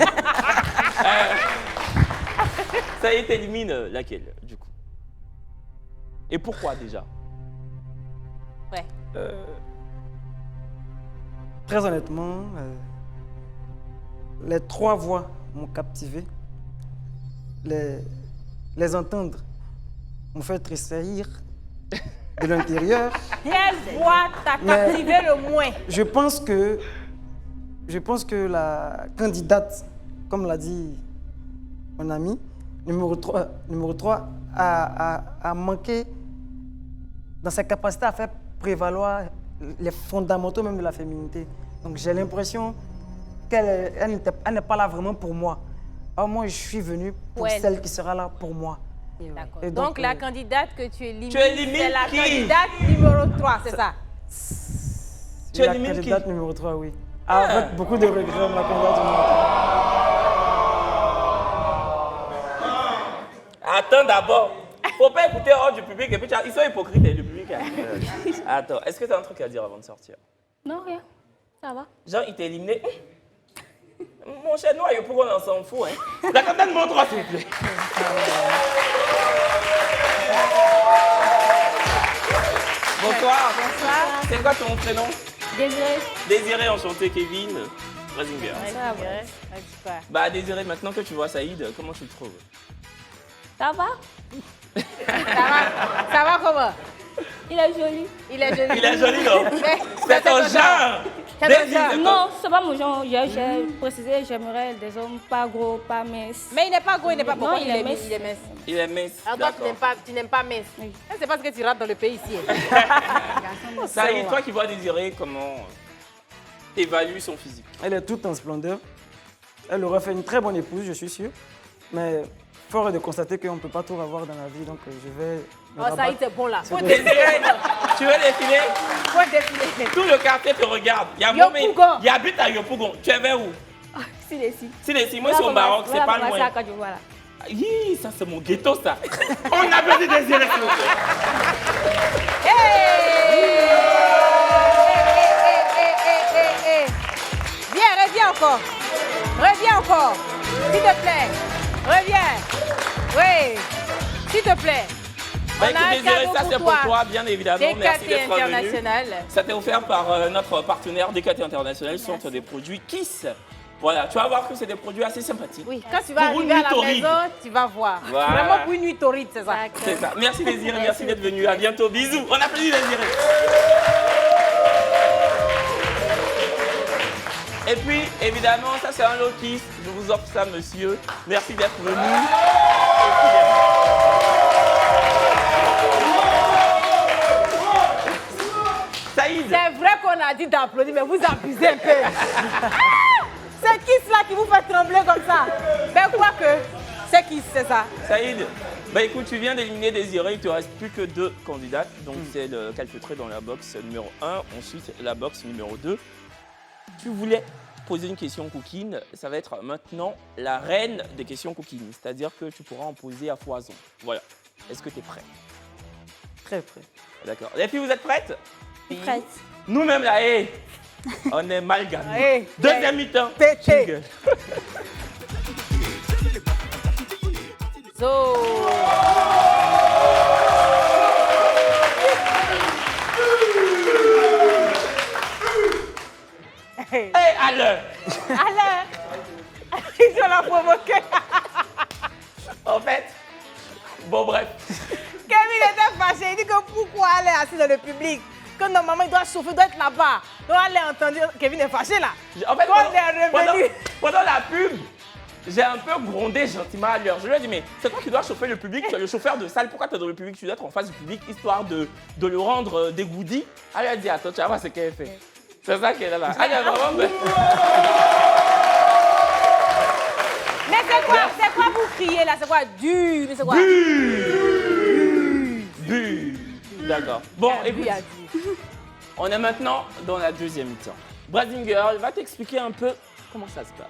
Ça y est, t'élimines laquelle, du coup? Et pourquoi déjà? Ouais. Très honnêtement, les 3 voix m'ont captivé. Les entendre m'ont fait tressaillir de l'intérieur. Quelle voix t'a captivé le moins? Je pense que la candidate, comme l'a dit mon ami, numéro 3 a manqué dans sa capacité à faire prévaloir les fondamentaux même de la féminité. Donc j'ai l'impression qu'elle n'est pas là vraiment pour moi. Alors moi, je suis venu pour celle qui sera là pour moi. D'accord. Donc la candidate que tu élimines, élimines c'est la qui? candidate numéro 3, c'est ça? Tu la élimines candidate qui? numéro 3, oui. Avec beaucoup de regrets, la candidate numéro 3. Attends d'abord. Faut pas écouter hors du public et puis ils sont hypocrites et du public. Attends, est-ce que tu as un truc à dire avant de sortir? Non, rien. Ça va. Genre, il t'a éliminé. Mon cher, nous, pourquoi on s'en fout, hein? La candidate numéro 3, s'il vous plaît. Bonsoir. Bonsoir. C'est quoi ton prénom? Désiré. Désiré, enchanté, Kevin. Brazinger. Ça va. Bah, Désiré, maintenant que tu vois Saïd, comment tu le trouves? Ça va? Ça va comment? Il est joli. Il est joli. Il est joli, non? C'est ton genre. Non, c'est pas mon genre. J'ai précisé, j'aimerais des hommes pas gros, pas minces. Mais il n'est pas gros, il n'est pas Non, pourquoi il est mince. Il est mince. Il est mince. Alors toi, D'accord. tu n'aimes pas mince. Oui. C'est parce que tu rentres dans le pays ici. Saïd, toi qui vois Désiré, comment évalue son physique? Elle est toute en splendeur. Elle aurait fait une très bonne épouse, je suis sûr. Mais fort est de constater qu'on ne peut pas tout avoir dans la vie, donc je vais... Oh, Saïd, c'est bon là. Désiré, tu veux défiler? Faut défiler. Tout le quartier te regarde. Il y a Yopougon. Il habite à Yopougon. Tu es vers où? Si, les si. Si les 6 mois, c'est au Maroc, c'est pas loin. Quand je vois là. Hi, ça c'est mon ghetto, ça. On a besoin de Désiré, s'il vous plaît. Viens, reviens encore. Reviens encore. S'il te plaît. Reviens. Oui. S'il te plaît. Bah, On a écoute, un Désiré, cadeau ça c'est pour toi, bien évidemment. Merci DKT d'être venu. International. Ça t'est offert par notre partenaire DKT International, centre des produits Kiss. Voilà, tu vas voir que c'est des produits assez sympathiques. Oui, quand tu vas Pour une arriver à la nuit torride. maison, tu vas voir. Voilà. Vraiment pour une nuit torride, c'est ça. C'est ça. Merci Désiré, merci d'être venu. À bientôt. Bisous. On applaudit Désiré. Et puis, évidemment, ça c'est un lot Kiss. Je vous offre ça, monsieur. Merci d'être venu. Saïd. C'est vrai qu'on a dit d'applaudir, mais vous abusez un peu. C'est qui cela qui vous fait trembler comme ça? Ben quoi que, c'est qui, c'est ça? Saïd, bah écoute, tu viens d'éliminer Désiré, il te reste plus que 2 candidates. Donc c'est le calfeutré dans la box numéro 1, ensuite la box numéro 2. Tu voulais poser une question cooking, ça va être maintenant la reine des questions cooking. C'est-à-dire que tu pourras en poser à foison. Voilà. Est-ce que tu es prêt? Très prêt. D'accord. Les filles, vous êtes prêtes? Prête. Nous-mêmes là, on est mal gagnés. Hey, Deuxième mi-temps. Pété. So. Hey, Alain. Alain, ils ont la provoqué. En fait, bon bref. Kevin était fâché, il dit que pourquoi elle est assise dans le public? que normalement il doit chauffer, il doit être là-bas. Donc elle a entendu, Kevin est fâché là. En fait, quand il est revenu. Pendant la pub, j'ai un peu grondé gentiment à l'heure. Je lui ai dit, mais c'est toi qui dois chauffer le public, tu es le chauffeur de salle, pourquoi tu es dans le public? Tu dois être en face du public, histoire de le rendre dégoûté. Elle a dit, attends, tu vas voir ce qu'elle fait. C'est ça qu'elle est là. Elle est vraiment... Mais c'est quoi vous criez là? C'est quoi? Du, mais c'est quoi? Bu. D'accord. Bon, écoute, on est maintenant dans la deuxième mi-temps. Brasinger va t'expliquer un peu comment ça se passe.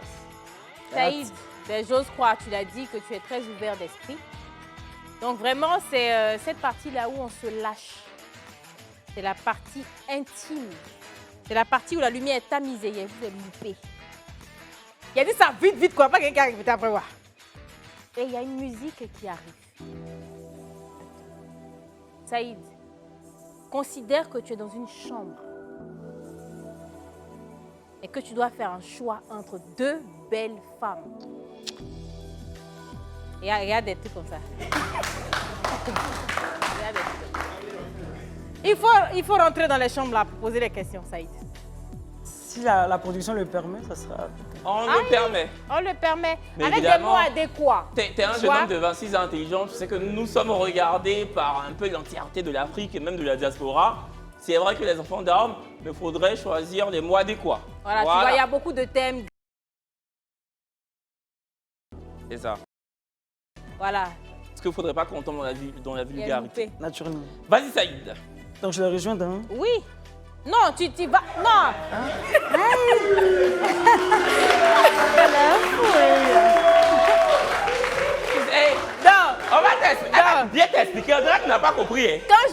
Saïd, j'ose croire, tu l'as dit, que tu es très ouvert d'esprit. Donc vraiment, c'est cette partie-là où on se lâche. C'est la partie intime. C'est la partie où la lumière est tamisée, il y a juste loupé. Il a dit ça vite, vite, quoi, pas quelqu'un qui arrive après voir. Et il y a une musique qui arrive. Saïd, considère que tu es dans une chambre et que tu dois faire un choix entre deux belles femmes. Et regarde des trucs comme ça. Regarde des trucs comme ça. Il faut rentrer dans les chambres là pour poser les questions, Saïd. Si la production le permet, ça sera... On le permet. On le permet. Mais avec des mots adéquats. T'es un jeune homme de 26 ans intelligent, tu sais que nous sommes regardés par un peu l'entièreté de l'Afrique et même de la diaspora. C'est vrai que les enfants dorment, mais il faudrait choisir les mots adéquats. Voilà, tu vois, il y a beaucoup de thèmes. C'est ça. Voilà. Est-ce qu'il ne faudrait pas qu'on tombe dans la vulgarité? Naturellement. Vas-y, Saïd. Donc je le rejoins dans... Oui. Non, tu vas... Non. Hey, non. On va bien t'expliquer. On dirait que tu n'as pas compris. Hein. Quand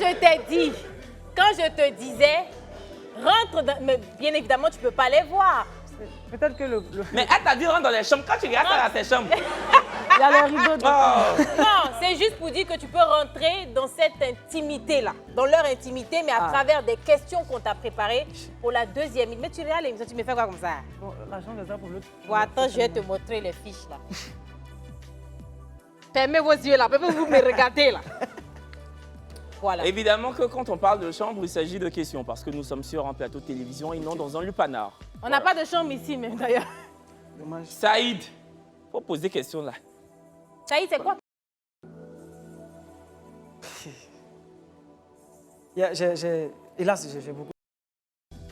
je te disais, rentre dans... Mais bien évidemment, tu ne peux pas les voir. Peut-être que le... Mais elle t'a dit rentre dans les chambres. Quand tu regardes dans ces chambres... Il y a les rideaux de... Non, c'est juste pour dire que tu peux rentrer dans cette intimité-là, dans leur intimité, mais à travers des questions qu'on t'a préparées pour la deuxième. Mais tu regardes l'émission, tu me fais quoi comme ça? Bon, la chambre est ça pour l'autre. Bon, attends, je vais te montrer les fiches là. Fermez vos yeux là, vous me regardez là. Voilà. Évidemment que quand on parle de chambre, il s'agit de questions, parce que nous sommes sur un plateau de télévision et non dans un lupanar. On n'a pas de chambre ici même d'ailleurs. Dommage. Saïd, faut poser des questions là. Saïd, c'est quoi? Hélas, j'ai fait beaucoup.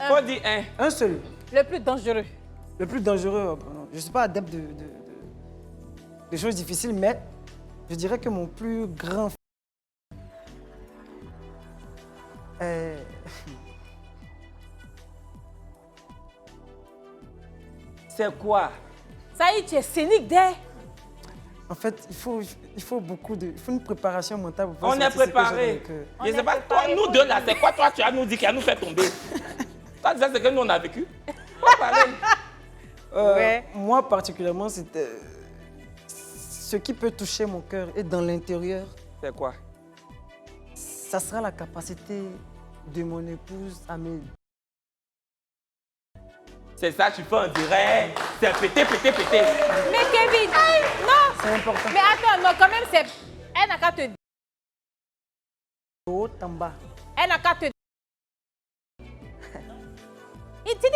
Faut dire un. Un seul. Le plus dangereux. Le plus dangereux, je ne suis pas adepte de choses difficiles, mais je dirais que mon plus grand... C'est quoi? Saïd, tu es scénique dès. En fait, il faut une préparation mentale. Pour on est préparé. Je ne sais pas, toi, nous deux là, c'est quoi toi tu as nous dit qui a nous fait tomber? Toi, c'est ce que nous on a vécu. Moi, particulièrement, c'était ce qui peut toucher mon cœur et dans l'intérieur. C'est quoi? Ça sera la capacité de mon épouse à me... C'est ça, tu fais en direct. C'est pété. Mais Kevin, non. C'est important. Mais attends, non, quand même, c'est... Elle n'a qu'à te... Haut en bas. Elle n'a qu'à te... Il dit...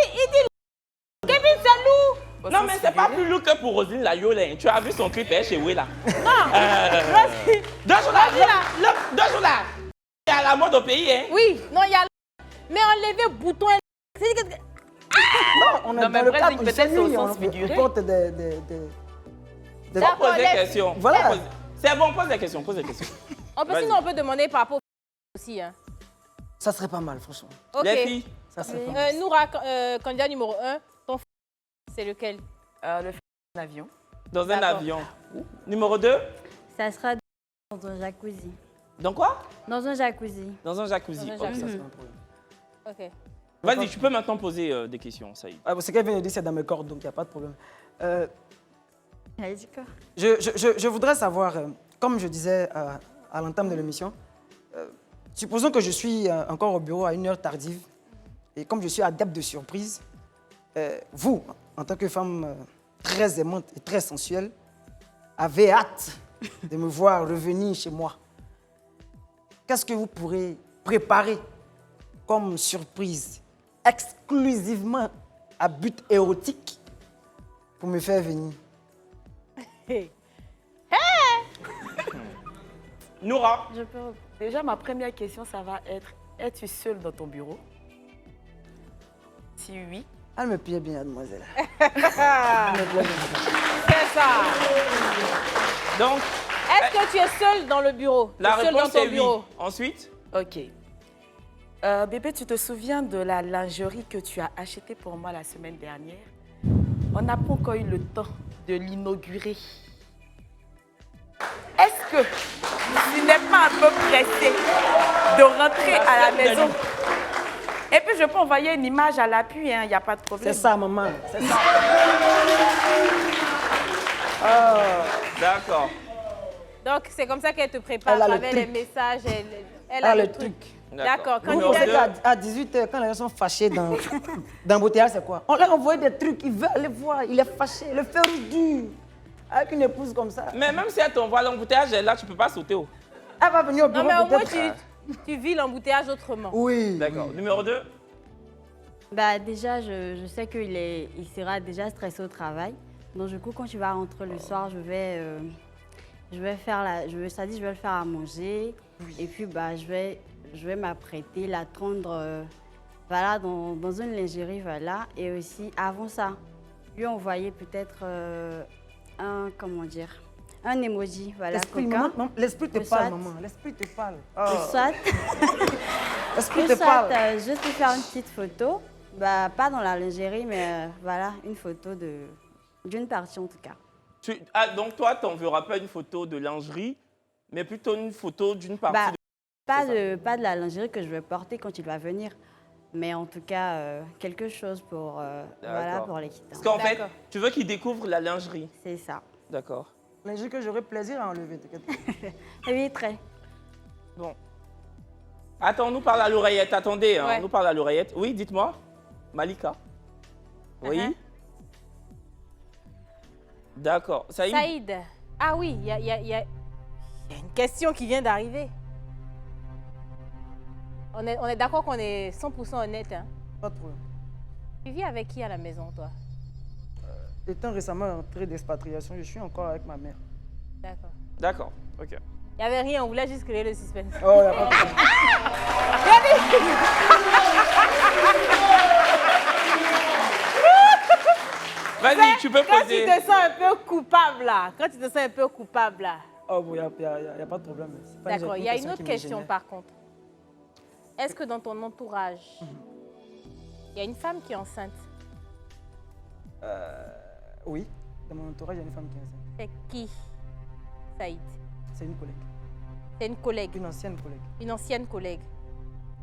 Kevin, c'est lourd. Non, mais c'est pas plus lourd que pour Roselyne Layolin. Tu as vu son clip chez Willa. Non. Roselyne. 2 jours là. Il y a la mode au pays, hein? Oui, non, il y a... Mais enlever bouton... Non, on est dans le cadre peut-être au sens figuré. On porte des... Pose des questions. Voilà. C'est bon, pose des questions. Sinon, on peut demander par rapport aussi. Hein. Ça serait pas mal, franchement. Ok. Les filles. Ça serait pas mal. Noura, candidat numéro 1, ton c'est lequel? Le avion. Dans un avion. Numéro 2? Ça sera dans un jacuzzi. Dans quoi? Dans un jacuzzi. Dans un jacuzzi. Dans un Ok, jacuzzi. ça, c'est pas un problème. Ok. Vas-y, tu peux maintenant poser des questions, Saïd. Ce qu'elle vient de dire, c'est dans mes cordes, donc il n'y a pas de problème. Allez, d'accord. Je voudrais savoir, comme je disais à l'entame de l'émission, supposons que je suis encore au bureau à une heure tardive, et comme je suis adepte de surprise, vous, en tant que femme très aimante et très sensuelle, avez hâte de me voir revenir chez moi. Qu'est-ce que vous pourrez préparer comme surprise, exclusivement à but érotique, pour me faire venir. Noura. Déjà, ma première question, ça va être, es-tu seule dans ton bureau? Si oui. Elle me plaît bien, mademoiselle. C'est ça. Donc, est-ce que tu es seule dans le bureau? la Seule dans réponse ton est oui. bureau? Ensuite? Ok. Bébé, tu te souviens de la lingerie que tu as achetée pour moi la semaine dernière? On n'a pas encore eu le temps de l'inaugurer. Est-ce que tu n'es pas un peu pressé de rentrer à la maison? Et puis, je peux envoyer une image à l'appui, il n'y a pas de problème. C'est ça, maman. C'est ça. D'accord. Donc, c'est comme ça qu'elle te prépare Elle a le avec les truc. messages. Elle a le truc. D'accord. Vous pensez qu'à 18h, quand les gens sont fâchés dans l'embouteillage, c'est quoi? On leur envoie des trucs, il veut aller voir, il est fâché, le fer dur. Avec une épouse comme ça. Mais même si elle t'envoie l'embouteillage, là, tu ne peux pas sauter. Elle va venir au bureau. Non, mais au moins, peut-être. tu vis l'embouteillage autrement. Oui. D'accord. Numéro 2? Bah déjà, je sais il sera déjà stressé au travail. Donc du coup, quand tu vas rentrer le soir, je vais faire je vais le faire à manger. Et puis bah je vais m'apprêter, l'attendre voilà, dans une lingerie, voilà. Et aussi, avant ça, lui envoyer peut-être un emoji, voilà. L'esprit te parle, maman. L'esprit te parle. Soit, l'esprit te parle. Juste lui faire une petite photo. Bah, pas dans la lingerie, mais voilà, une photo d'une partie en tout cas. Donc toi, tu n'enverras pas une photo de lingerie, mais plutôt une photo d'une partie pas de la lingerie que je vais porter quand il va venir, mais en tout cas, quelque chose pour les quitter. Parce qu'en fait, tu veux qu'il découvre la lingerie. C'est ça. D'accord. Lingerie que j'aurai plaisir à enlever, t'inquiète pas. Oui, très. Bon. Attends, on nous parle à l'oreillette. Attendez, Ouais. on nous parle à l'oreillette. Oui, dites-moi. Malika. Oui. D'accord. Saïd. Saïd. Ah oui, il y a une question qui vient d'arriver. On est d'accord qu'on est 100% honnête. Hein? Pas de problème. Tu vis avec qui à la maison, toi? Étant récemment rentré d'expatriation, je suis encore avec ma mère. D'accord. D'accord, ok. Il n'y avait rien, on voulait juste créer le suspense. Oh, il n'y a pas de problème. Vas-y, tu peux Quand poser. tu te sens un peu coupable, là. Quand tu te sens un peu coupable, là. Oh, bon, il n'y a pas de problème. D'accord, il y a une autre question, par contre. Est-ce que dans ton entourage, il y a une femme qui est enceinte? Oui, dans mon entourage, il y a une femme qui est enceinte. C'est qui, Saïd? C'est une collègue. C'est une collègue? Une ancienne collègue. Une ancienne collègue.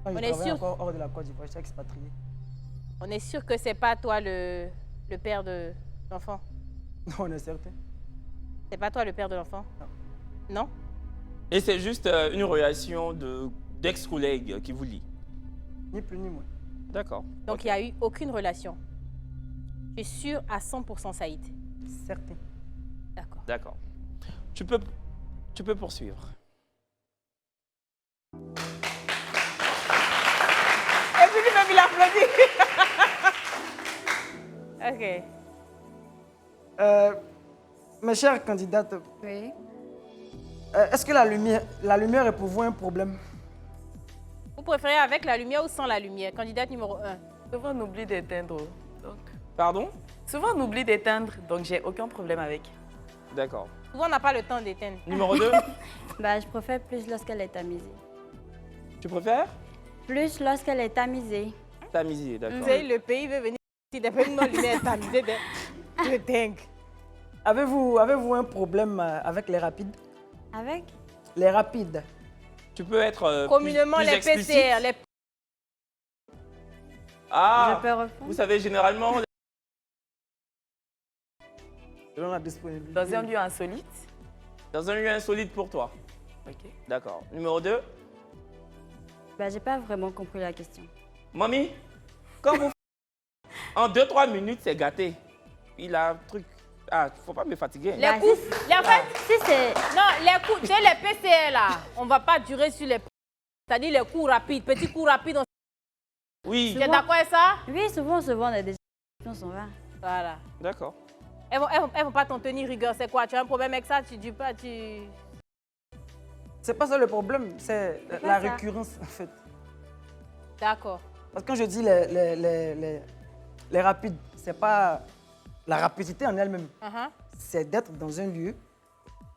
Quand On je est travaille sûr? encore hors de la Côte d'Ivoire, je suis expatrié. On est sûr que c'est pas toi le père de l'enfant? Non, on est certain. C'est pas toi le père de l'enfant? Non. Non? Et c'est juste une relation d'ex-collègue qui vous lie. Ni plus ni moins. D'accord. Donc, il n'y a eu aucune relation. Je suis sûre à 100% Saïd. Certain. D'accord. D'accord. Tu peux poursuivre. Et puis lui-même, il applaudit. Ok. Mes chères candidates, Oui. est-ce que la lumière est pour vous un problème? Vous préférez avec la lumière ou sans la lumière? Candidate numéro 1. Souvent, on oublie d'éteindre. Donc... Pardon? Souvent, on oublie d'éteindre, donc j'ai aucun problème avec. D'accord. Souvent, on n'a pas le temps d'éteindre. Numéro 2? Bah, je préfère plus lorsqu'elle est tamisée. Tu préfères? Plus lorsqu'elle est tamisée. Tamisée, d'accord. Vous savez, le pays veut venir ici, d'après une lumière tamisée de dingue. Avez-vous un problème avec les rapides? Avec? Les rapides. Tu peux être communément plus les explicite? PCR, les... Ah, Je peux répondre? vous savez, généralement... Selon la disponibilité. Dans un lieu insolite? Dans un lieu insolite pour toi. Ok. D'accord. Numéro 2? Bah, j'ai pas vraiment compris la question. Mamie, quand vous... En 2-3 minutes, c'est gâté. Il a un truc... Ah, faut pas me fatiguer. Les coups, en fait, Si c'est... non, les coups, c'est les PCR là. On va pas durer sur les... C'est-à-dire les coups rapides, petits coups rapides, Oui. Tu es d'accord avec ça? Oui, souvent on se voit, on est déjà on s'en va. Voilà. D'accord. Elles vont pas t'en tenir rigueur. C'est quoi? Tu as un problème avec ça? Tu dis pas, tu... C'est pas ça le problème, c'est la ça. récurrence en fait. D'accord. Parce que quand je dis les rapides, c'est pas la rapidité en elle-même. C'est d'être dans un lieu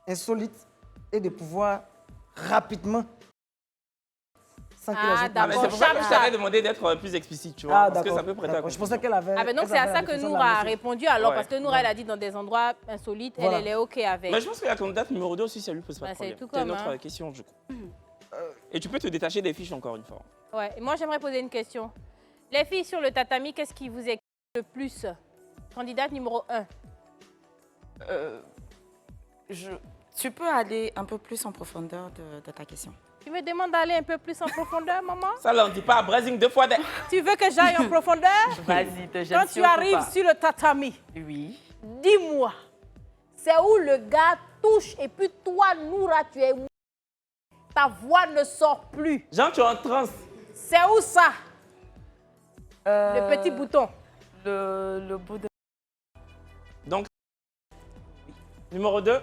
insolite et de pouvoir rapidement sans que les gens... Ah, mais c'est pour ça que je t'avais demandé d'être plus explicite, tu vois. Parce que ça peut prêter à Je pensais qu'elle avait... Ah, mais donc c'est à ça que Noura a répondu alors, parce que Noura, elle a dit dans des endroits insolites, Voilà. elle est OK avec. Mais je pense que la candidate numéro 2 aussi, ça lui pose pas de Bah, c'est problème. tout C'est comme, notre hein. question, je crois. Et tu peux te détacher des fiches encore une fois. Ouais, et moi j'aimerais poser une question. Les filles sur le tatami, qu'est-ce qui vous excite le plus? Candidate numéro 1. Tu peux aller un peu plus en profondeur de ta question. Tu me demandes d'aller un peu plus en profondeur, maman? Ça, là, on dit pas à Brazing 2 fois. Tu veux que j'aille en profondeur? Vas-y, te gêne Quand tu surtout arrives pas. sur le tatami, oui. Dis-moi, c'est où le gars touche et puis toi, Noura, tu es... Ta voix ne sort plus. Jean, tu es en transe. C'est où ça? Le petit bouton. Le bout de... Donc, numéro 2.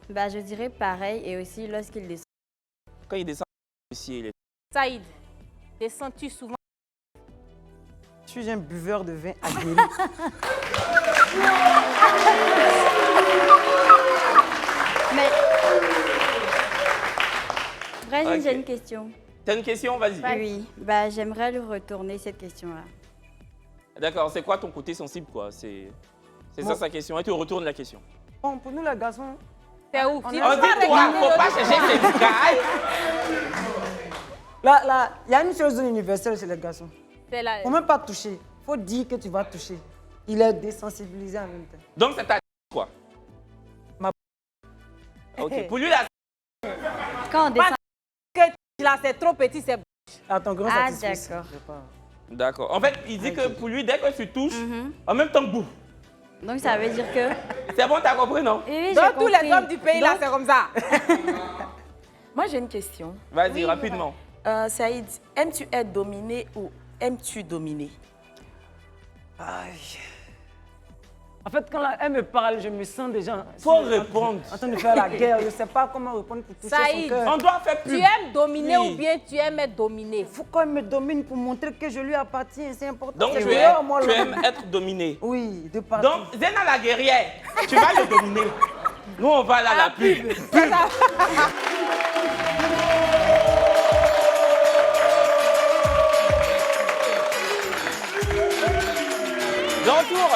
Bah, je dirais pareil et aussi lorsqu'il descend. Quand il descend ici, il est... Saïd, descends-tu souvent? Je suis un buveur de vin aguerri. Mais... Brazing, Ok. j'ai une question. T'as une question? Vas-y. Oui, bah, j'aimerais lui retourner cette question-là. D'accord, c'est quoi ton côté sensible, quoi? C'est ça sa question. Et tu retournes la question. Bon, pour nous les garçons... C'est où? On dit quoi? Faut pas chercher tes cailles. Là, il y a une chose universelle chez les garçons. C'est la... Faut même pas toucher. Faut dire que tu vas toucher. Il est désensibilisé en même temps. Donc, c'est ta quoi? Ma... Ok, pour lui, là... Quand on descend... Que là, c'est trop petit, c'est... À ton grand Ah, satisfaction. d'accord. D'accord. En fait, il dit que pour lui, dès que tu touches, en même temps, boum. Donc ça veut dire que... C'est bon, t'as compris, non? Oui, Donc tous les hommes du pays, là, Donc- c'est comme ça. Moi, j'ai une question. Vas-y, rapidement. Saïd, aimes-tu être dominé ou aimes-tu dominer? Aïe. En fait, quand elle me parle, je me sens déjà... Faut répondre. En train de faire la guerre. Je ne sais pas comment répondre pour toucher Saïd, son cœur. On doit faire plus. Tu aimes dominer Oui. ou bien tu aimes être dominé? Il faut qu'on me domine pour montrer que je lui appartiens. C'est important. Donc, C'est tu meilleur, moi, le- aimes être dominé. Oui, de partout. Donc, Zena la guerrière, tu vas le dominer. Nous, on va là à la pub.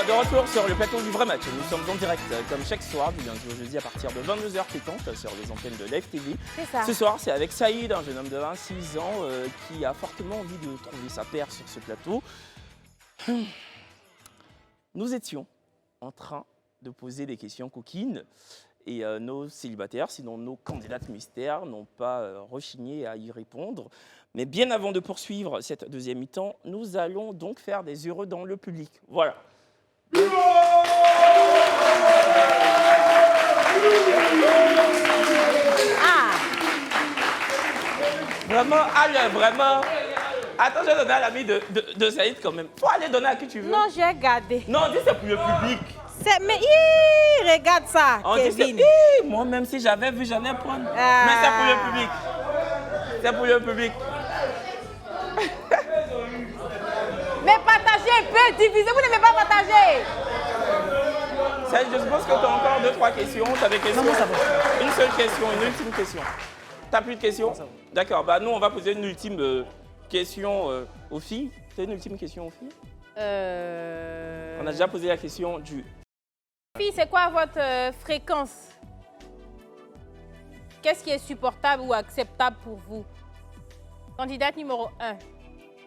De retour sur le plateau du vrai match. Nous sommes en direct comme chaque soir du lundi au jeudi à partir de 22h50 sur les antennes de Live TV. C'est ça. Ce soir, c'est avec Saïd, un jeune homme de 26 ans qui a fortement envie de trouver sa paire sur ce plateau. Nous étions en train de poser des questions coquines et nos célibataires, sinon nos candidates mystères, n'ont pas rechigné à y répondre. Mais bien avant de poursuivre cette deuxième mi-temps, nous allons donc faire des heureux dans le public. Voilà. Vraiment, allez, vraiment. Attends, je vais donner à l'ami de Saïd quand même. Faut aller donner à qui tu veux. Non, j'ai regardé. Non, dis c'est pour le public. Mais hi, regarde ça, On dit c'est... Kevin. Hi, moi, même si j'avais vu, j'en ai prendre. Mais c'est pour le public. C'est pour le public. Mais partagez un peu, divisez, vous n'aimez pas partager. Saïd, je pense que tu as encore 2-3 questions. Tu as des questions? Non, ça va. Une seule question, une ultime question. T'as plus de questions? D'accord, bah nous on va poser une ultime question aux filles. C'est une ultime question aux filles? On a déjà posé la question du... Fille, c'est quoi votre fréquence? Qu'est-ce qui est supportable ou acceptable pour vous? Candidate numéro 1.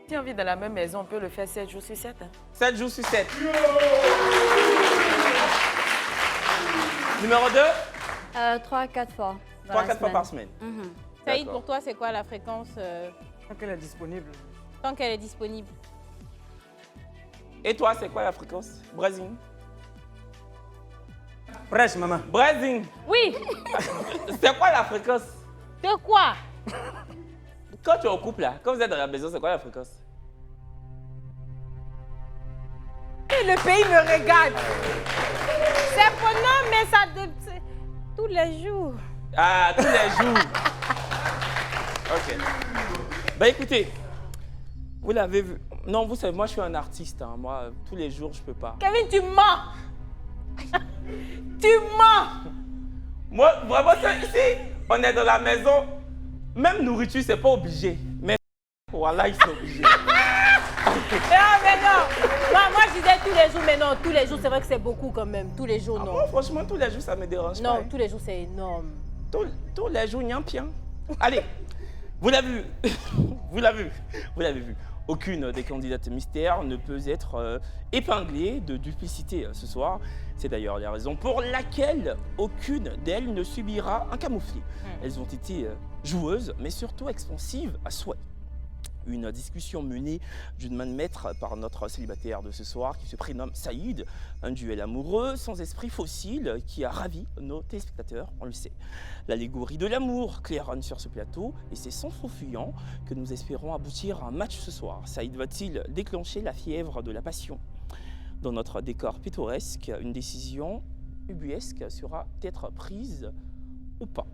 Si on vit dans la même maison, on peut le faire 7 jours sur 7. Hein. 7 jours sur 7. Numéro 2? 3 à 4 fois. 3-4 fois par semaine. Saïd, pour toi, c'est quoi la fréquence Tant qu'elle est disponible. tant qu'elle est disponible? Et toi, c'est quoi la fréquence? Brazing? Prêche, maman. Brazing? Oui. C'est quoi la fréquence? De quoi? Quand tu es au couple, là, quand vous êtes dans la maison, c'est quoi la fréquence? le pays me regarde. C'est pour non, mais ça... Tous les jours. Ah, tous les jours. Ok. Bah écoutez, vous l'avez vu. Non, vous savez, moi je suis un artiste. Hein. Moi, tous les jours, je peux pas. Kevin, tu mens. Tu mens. Moi, vraiment, ici, on est dans la maison. Même nourriture, c'est pas obligé. Mais voilà, ils sont obligés. Non, mais non. Moi, je disais tous les jours, mais non, tous les jours, c'est vrai que c'est beaucoup quand même. Tous les jours, non. Bon, franchement, tous les jours, ça me dérange pas. Non, tous les jours, c'est énorme. Tous les jours, n'y a rien. Allez, vous l'avez vu. Vous l'avez vu. Aucune des candidates mystères ne peut être épinglée de duplicité ce soir. C'est d'ailleurs la raison pour laquelle aucune d'elles ne subira un camouflet. Elles ont été joueuses, mais surtout expansives à souhait. Une discussion menée d'une main de maître par notre célibataire de ce soir qui se prénomme Saïd. Un duel amoureux sans esprit fossile qui a ravi nos téléspectateurs, on le sait. L'allégorie de l'amour claironne sur ce plateau et c'est sans faux fuyant que nous espérons aboutir à un match ce soir. Saïd va-t-il déclencher la fièvre de la passion? Dans notre décor pittoresque, une décision ubuesque sera peut-être prise ou pas.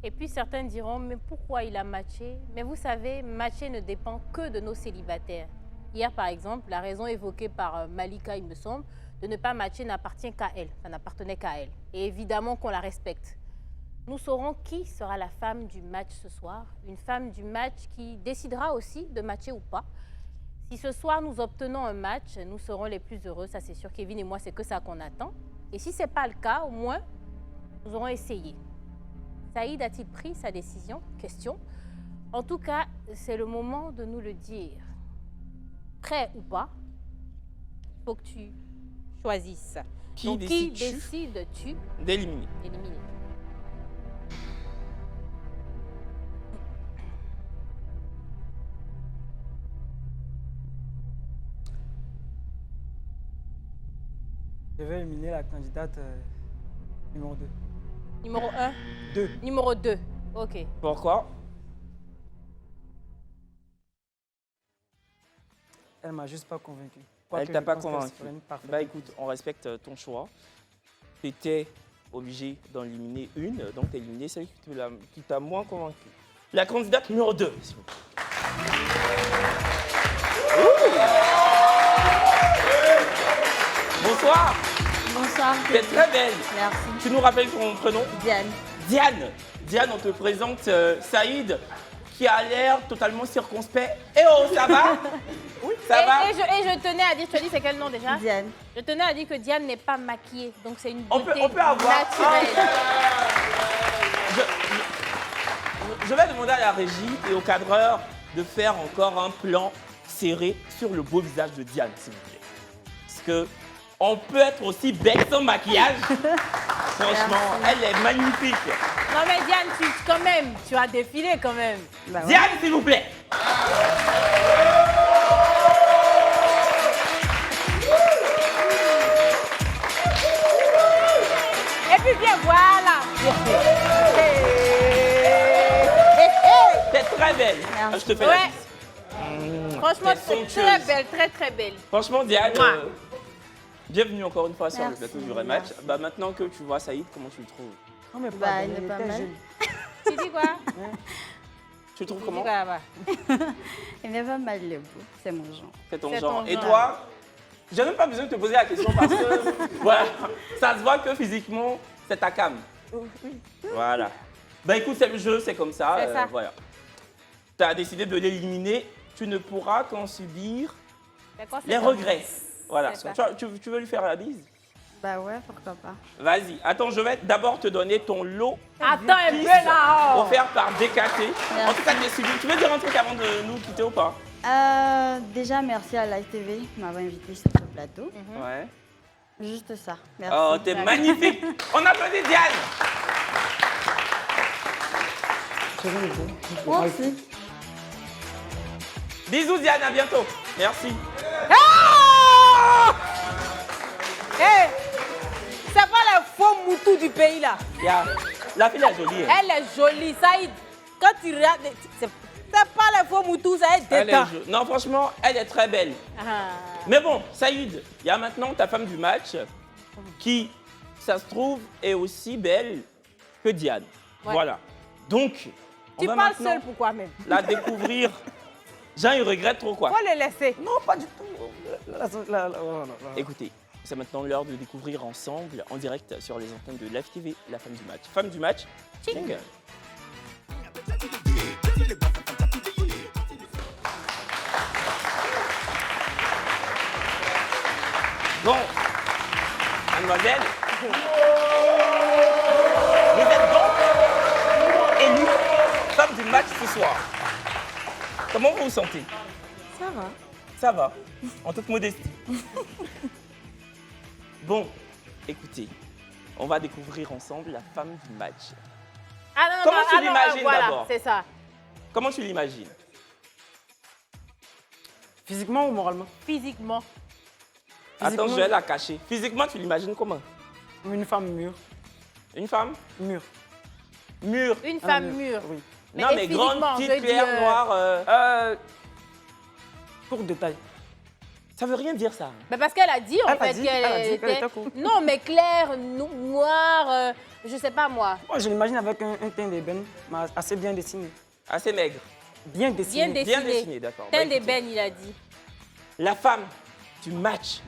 Et puis certains diront, mais pourquoi il a matché? Mais vous savez, matcher ne dépend que de nos célibataires. Hier, par exemple, la raison évoquée par Malika, il me semble, de ne pas matcher n'appartient qu'à elle. Ça n'appartenait qu'à elle. Et évidemment qu'on la respecte. Nous saurons qui sera la femme du match ce soir. Une femme du match qui décidera aussi de matcher ou pas. Si ce soir nous obtenons un match, nous serons les plus heureux. Ça, c'est sûr, Kevin et moi, c'est que ça qu'on attend. Et si ce n'est pas le cas, au moins, nous aurons essayé. Saïd a-t-il pris sa décision? Question. En tout cas, c'est le moment de nous le dire. Prêt ou pas, il faut que tu choisisses. Qui décides-tu d'éliminer? Je vais éliminer la candidate numéro 2. Numéro 1? 2. Numéro 2, ok. Pourquoi? Elle m'a juste pas convaincu. Elle t'a pas convaincu. Bah écoute, on respecte ton choix. Tu étais obligé d'en éliminer une, donc tu as éliminé celle qui t'a moins convaincu. La candidate numéro 2, s'il vous plaît. Bonsoir. Bonsoir. Tu es très belle. Merci. Tu nous rappelles ton prénom? Diane. Diane, on te présente Saïd, qui a l'air totalement circonspect. Eh oh, ça va? Oui, ça va. Et je tenais à dire, tu as dit c'est quel nom déjà? Diane. Je tenais à dire que Diane n'est pas maquillée, donc c'est une beauté on peut avoir naturelle. Je vais demander à la régie et au cadreur de faire encore un plan serré sur le beau visage de Diane, s'il vous plaît. Parce que on peut être aussi belle sans maquillage. Franchement, elle est magnifique. Non mais Diane, tu as défilé quand même. Bah ouais. Diane, s'il vous plaît. Et puis bien, voilà. T'es très belle. Je te fais la bise. Franchement, c'est très belle, très belle. Franchement, Diane, bienvenue encore une fois sur le plateau du Rematch. Bah, maintenant que tu vois Saïd, comment tu le trouves? Non, mais Bah, il est pas mal. Tu dis quoi? Tu le trouves comment? Il n'est pas mal le beau, c'est mon genre. C'est ton genre. Et toi? J'ai même pas besoin de te poser la question parce que voilà, ça se voit que physiquement, c'est ta cam. Voilà. Bah écoute, c'est le jeu, c'est comme ça. C'est ça. Voilà. Tu as décidé de l'éliminer. Tu ne pourras qu'en subir les regrets. Voilà. Tu veux lui faire la bise? Bah ouais, pourquoi pas. Vas-y. Attends, je vais d'abord te donner ton lot. Attends un peu là. Offert par DKT. En tout cas, tu es suivi. Tu veux dire un truc avant de nous quitter ou pas? Déjà, merci à Live TV de m'avoir invité sur ce plateau. Ouais. Juste ça. Merci. Oh, t'es magnifique. On applaudit Diane. Merci. Bisous Diane, à bientôt. Merci. Hey, c'est pas le faux moutou du pays là. La fille est jolie. Elle est jolie, Saïd. Quand tu regardes, C'est pas les faux moutous, ça est d'état. Non, franchement, elle est très belle. Mais bon, Saïd, il y a maintenant ta femme du match qui, ça se trouve, est aussi belle que Diane. Ouais. Voilà. Donc, on Tu va parles maintenant seul, pourquoi même? la découvrir. Jean, il regrette trop quoi. Faut les laisser. Non, pas du tout. Écoutez, c'est maintenant l'heure de découvrir ensemble, en direct sur les antennes de Live TV, la femme du match. Femme du match, jingle. Bon, mademoiselle, vous êtes donc élue femme du match ce soir. Comment vous vous sentez? Ça va. Ça va, en toute modestie. Bon, écoutez, on va découvrir ensemble la femme du match. Ah non, Comment non, tu l'imagines voilà, d'abord? c'est ça. Comment tu l'imagines? Physiquement ou moralement? Physiquement. Attends, je vais la cacher. Physiquement, tu l'imagines comment? Une femme mûre. Une femme? Mûre. Mûre. Une femme mûre. Oui. Non, mais grande, petite, claire, noire. Courte de taille. Ça veut rien dire ça. Mais parce qu'elle a dit en Elle a fait dit qu'elle qu'elle était courte. Non, mais claire, noire, je sais pas moi. Moi, je l'imagine avec un teint d'ébène, mais assez bien dessiné. Assez maigre. Bien dessiné. Bien Bien dessiné. dessiné, d'accord. Teint écoutez, d'ébène, il a dit. La femme du match.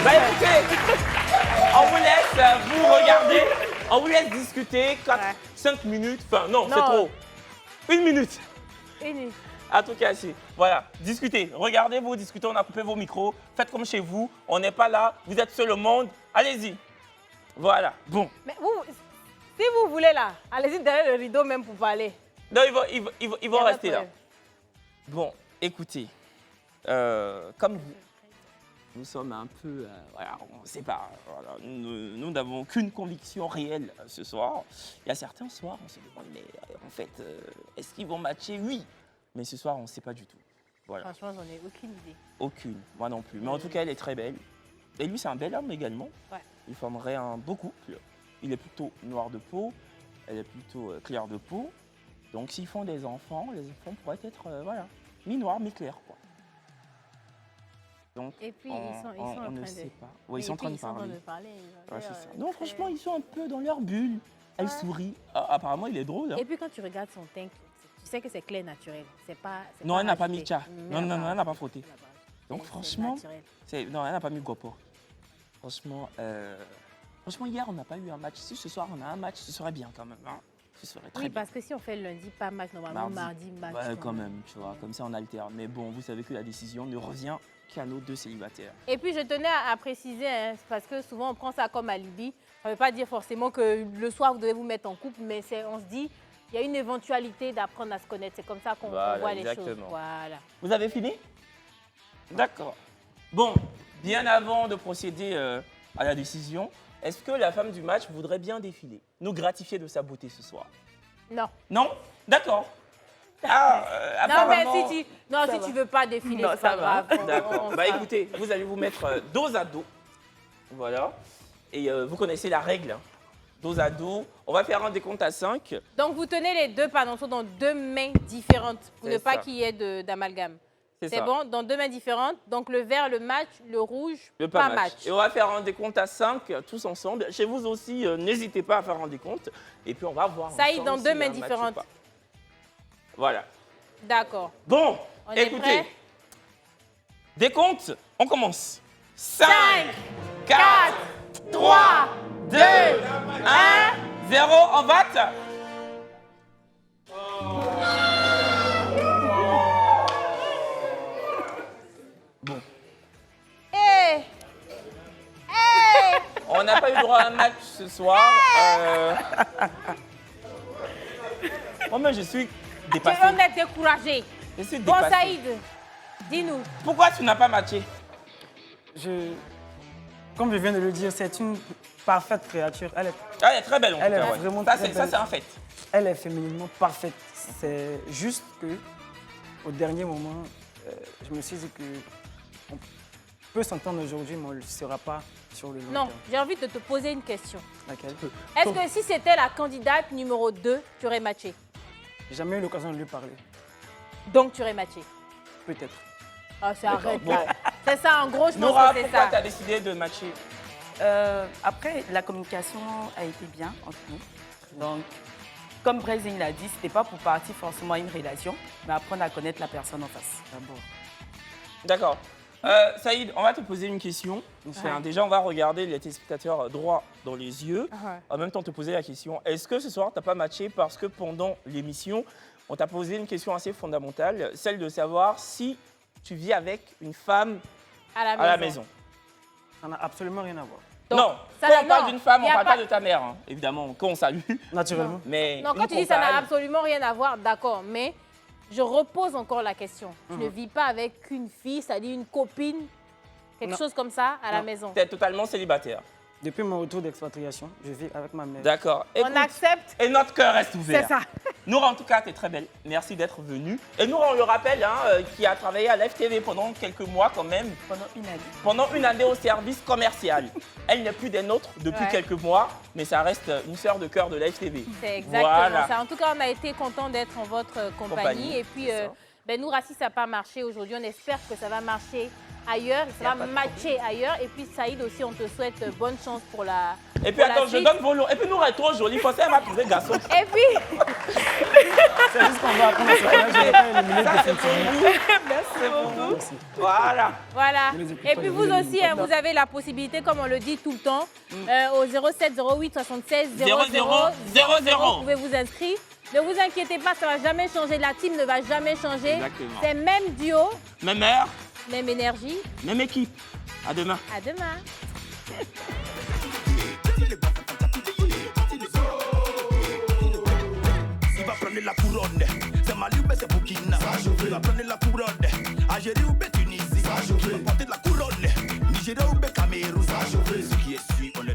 Bah écoutez, on vous laisse vous regarder, on vous laisse discuter 5 minutes, enfin non, c'est trop. 1 minute. À tout casser. Voilà, discutez, regardez-vous, discutez, on a coupé vos micros, faites comme chez vous, on n'est pas là, vous êtes seul au monde, allez-y. Voilà, bon. Mais vous, si vous voulez là, allez-y derrière le rideau même pour parler. Non, ils vont rester là. problème. Bon, écoutez, comme nous sommes un peu, voilà, on ne sait pas, voilà, nous n'avons qu'une conviction réelle ce soir. Il y a certains soirs, on se demande, mais en fait, est-ce qu'ils vont matcher? Oui, mais ce soir, on ne sait pas du tout. Voilà. Franchement, j'en ai aucune idée. Aucune, moi non plus. Mais en tout cas, elle est très belle. Et lui, c'est un bel homme également. Ouais. Il formerait un beau couple. Il est plutôt noir de peau, elle est plutôt claire de peau. Donc, s'ils font des enfants, les enfants pourraient être, voilà, mi-noir, mi-clair, quoi. Donc, Et puis, on ils ne sait pas. Oui, ils sont en train de parler. Ouais, c'est ça. Non, franchement, ils sont un peu dans leur bulle. Elle sourit. Ah, apparemment, il est drôle. Hein. Et puis, quand tu regardes son teint, tu sais que c'est clair naturel. C'est pas. Non, elle n'a pas mis rajouté. tcha. Non, elle n'a pas frotté. Donc, C'est franchement, naturel. non, elle n'a pas mis gopo. Franchement, hier, on n'a pas eu un match. Si ce soir, on a un match, ce serait bien quand même. Hein. Ce serait très Oui, bien. parce que si on fait lundi, pas match, normalement, mardi, match. Ouais, quand même, tu vois, comme ça, on alterne. Mais bon, vous savez que la décision ne revient qu'à nos deux célibataires. Et puis, je tenais à préciser, hein, parce que souvent, on prend ça comme alibi. Ça ne veut pas dire forcément que le soir, vous devez vous mettre en couple, mais on se dit, il y a une éventualité d'apprendre à se connaître. C'est comme ça qu'on voit les choses. Voilà. Vous avez fini? D'accord. Bon, bien avant de procéder à la décision, est-ce que la femme du match voudrait bien défiler, nous gratifier de sa beauté ce soir? Non. Non? D'accord. Ah, non, mais apparemment, si tu veux pas défiler, non, c'est ça pas va. grave. D'accord. Bah écoutez, vous allez vous mettre dos à dos. Voilà. Et vous connaissez la règle. Hein. Dos à dos. On va faire un décompte à 5. Donc, vous tenez les deux panonceaux dans deux mains différentes pour ne pas qu'il y ait d'amalgame. C'est bon, dans deux mains différentes. Donc, le vert, le match, le rouge, le pas match. Et on va faire un décompte à 5, tous ensemble. Chez vous aussi, n'hésitez pas à faire un décompte. Et puis, on va voir. Ça y est, dans deux mains différentes. Voilà. D'accord. Bon, on est écoutez. prêt? Décompte, on commence. 5, 4, 3, 2, 1, 0, on vote. Bon. Hey. On n'a pas eu droit à un match ce soir. Moi, je suis dépassé. On est découragé. Je suis bon, dépassé. Saïd, dis-nous. Pourquoi tu n'as pas matché? Comme je viens de le dire, c'est une parfaite créature. Elle est très belle en tout elle cas. Est vraiment ça, très c'est belle. un fait. Elle est fémininement parfaite. C'est juste que, au dernier moment, je me suis dit que peut s'entendre aujourd'hui, mais on ne le sera pas sur le long Non, terme. j'ai envie de te poser une question. Laquelle? Est-ce que si c'était la candidate numéro 2, tu aurais matché? J'ai jamais eu l'occasion de lui parler. Donc tu aurais matché? Peut-être. Ah, c'est arrête là. C'est ça, en gros, je pense Nora, que c'est pourquoi ça. tu as décidé de matcher? Après, la communication a été bien entre nous. Donc, comme Brésil l'a dit, c'était pas pour partir forcément à une relation, mais apprendre à connaître la personne en face. D'abord. D'accord. Saïd, on va te poser une question. Enfin, déjà, on va regarder les téléspectateurs droit dans les yeux. En même temps, te poser la question, est-ce que ce soir, tu n'as pas matché parce que pendant l'émission, on t'a posé une question assez fondamentale, celle de savoir si tu vis avec une femme à la maison. Ça n'a absolument rien à voir. Donc, non, ça quand n'a- on parle non, d'une femme, y on a ne parle pas- pas de ta mère, hein, évidemment, qu'on salue. Naturellement. Mais Non, quand une tu dis ça n'a compagne. absolument rien à voir, d'accord, mais je repose encore la question. Tu ne vis pas avec une fille, c'est-à-dire une copine, quelque Non. chose comme ça à la Non. maison. Tu es totalement célibataire. Depuis mon retour d'expatriation, je vis avec ma mère. D'accord. On accepte. Et notre cœur reste ouvert. C'est ça. Nora, en tout cas, tu es très belle. Merci d'être venue. Et Nora, on le rappelle, qui a travaillé à l'FTV pendant quelques mois quand même. Pendant une année. Pendant une année au service commercial. Elle n'est plus des nôtres depuis quelques mois, mais ça reste une sœur de cœur de l'FTV. C'est exactement ça. En tout cas, on a été content d'être en votre compagnie. Et puis, Noura, si ça n'a pas marché aujourd'hui, on espère que ça va marcher ailleurs, ça va matcher ailleurs. Et puis, Saïd aussi, on te souhaite bonne chance pour la Et puis, attends, je donne vos lots. Et puis, Nora est trop jolie. Pour ça, elle va trouver garçon. Et puis... C'est juste qu'on va apprendre à se connaître. Je n'ai pas éliminé définitivement. Merci beaucoup. Voilà. Voilà. Et puis vous aussi, vous avez la possibilité, comme on le dit tout le temps, au 07 08 76 00 00. Vous pouvez vous inscrire. Ne vous inquiétez pas, ça ne va jamais changer. La team ne va jamais changer. Exactement. C'est même duo, Même heure, même énergie. même équipe. À demain. À demain. Il va prendre la couronne. C'est Mali ou c'est Burkina. Il va prendre la couronne. Algérie ou Tunisie. Il va porter la couronne. Nigeria ou Cameroun. Ce qui est suit, on le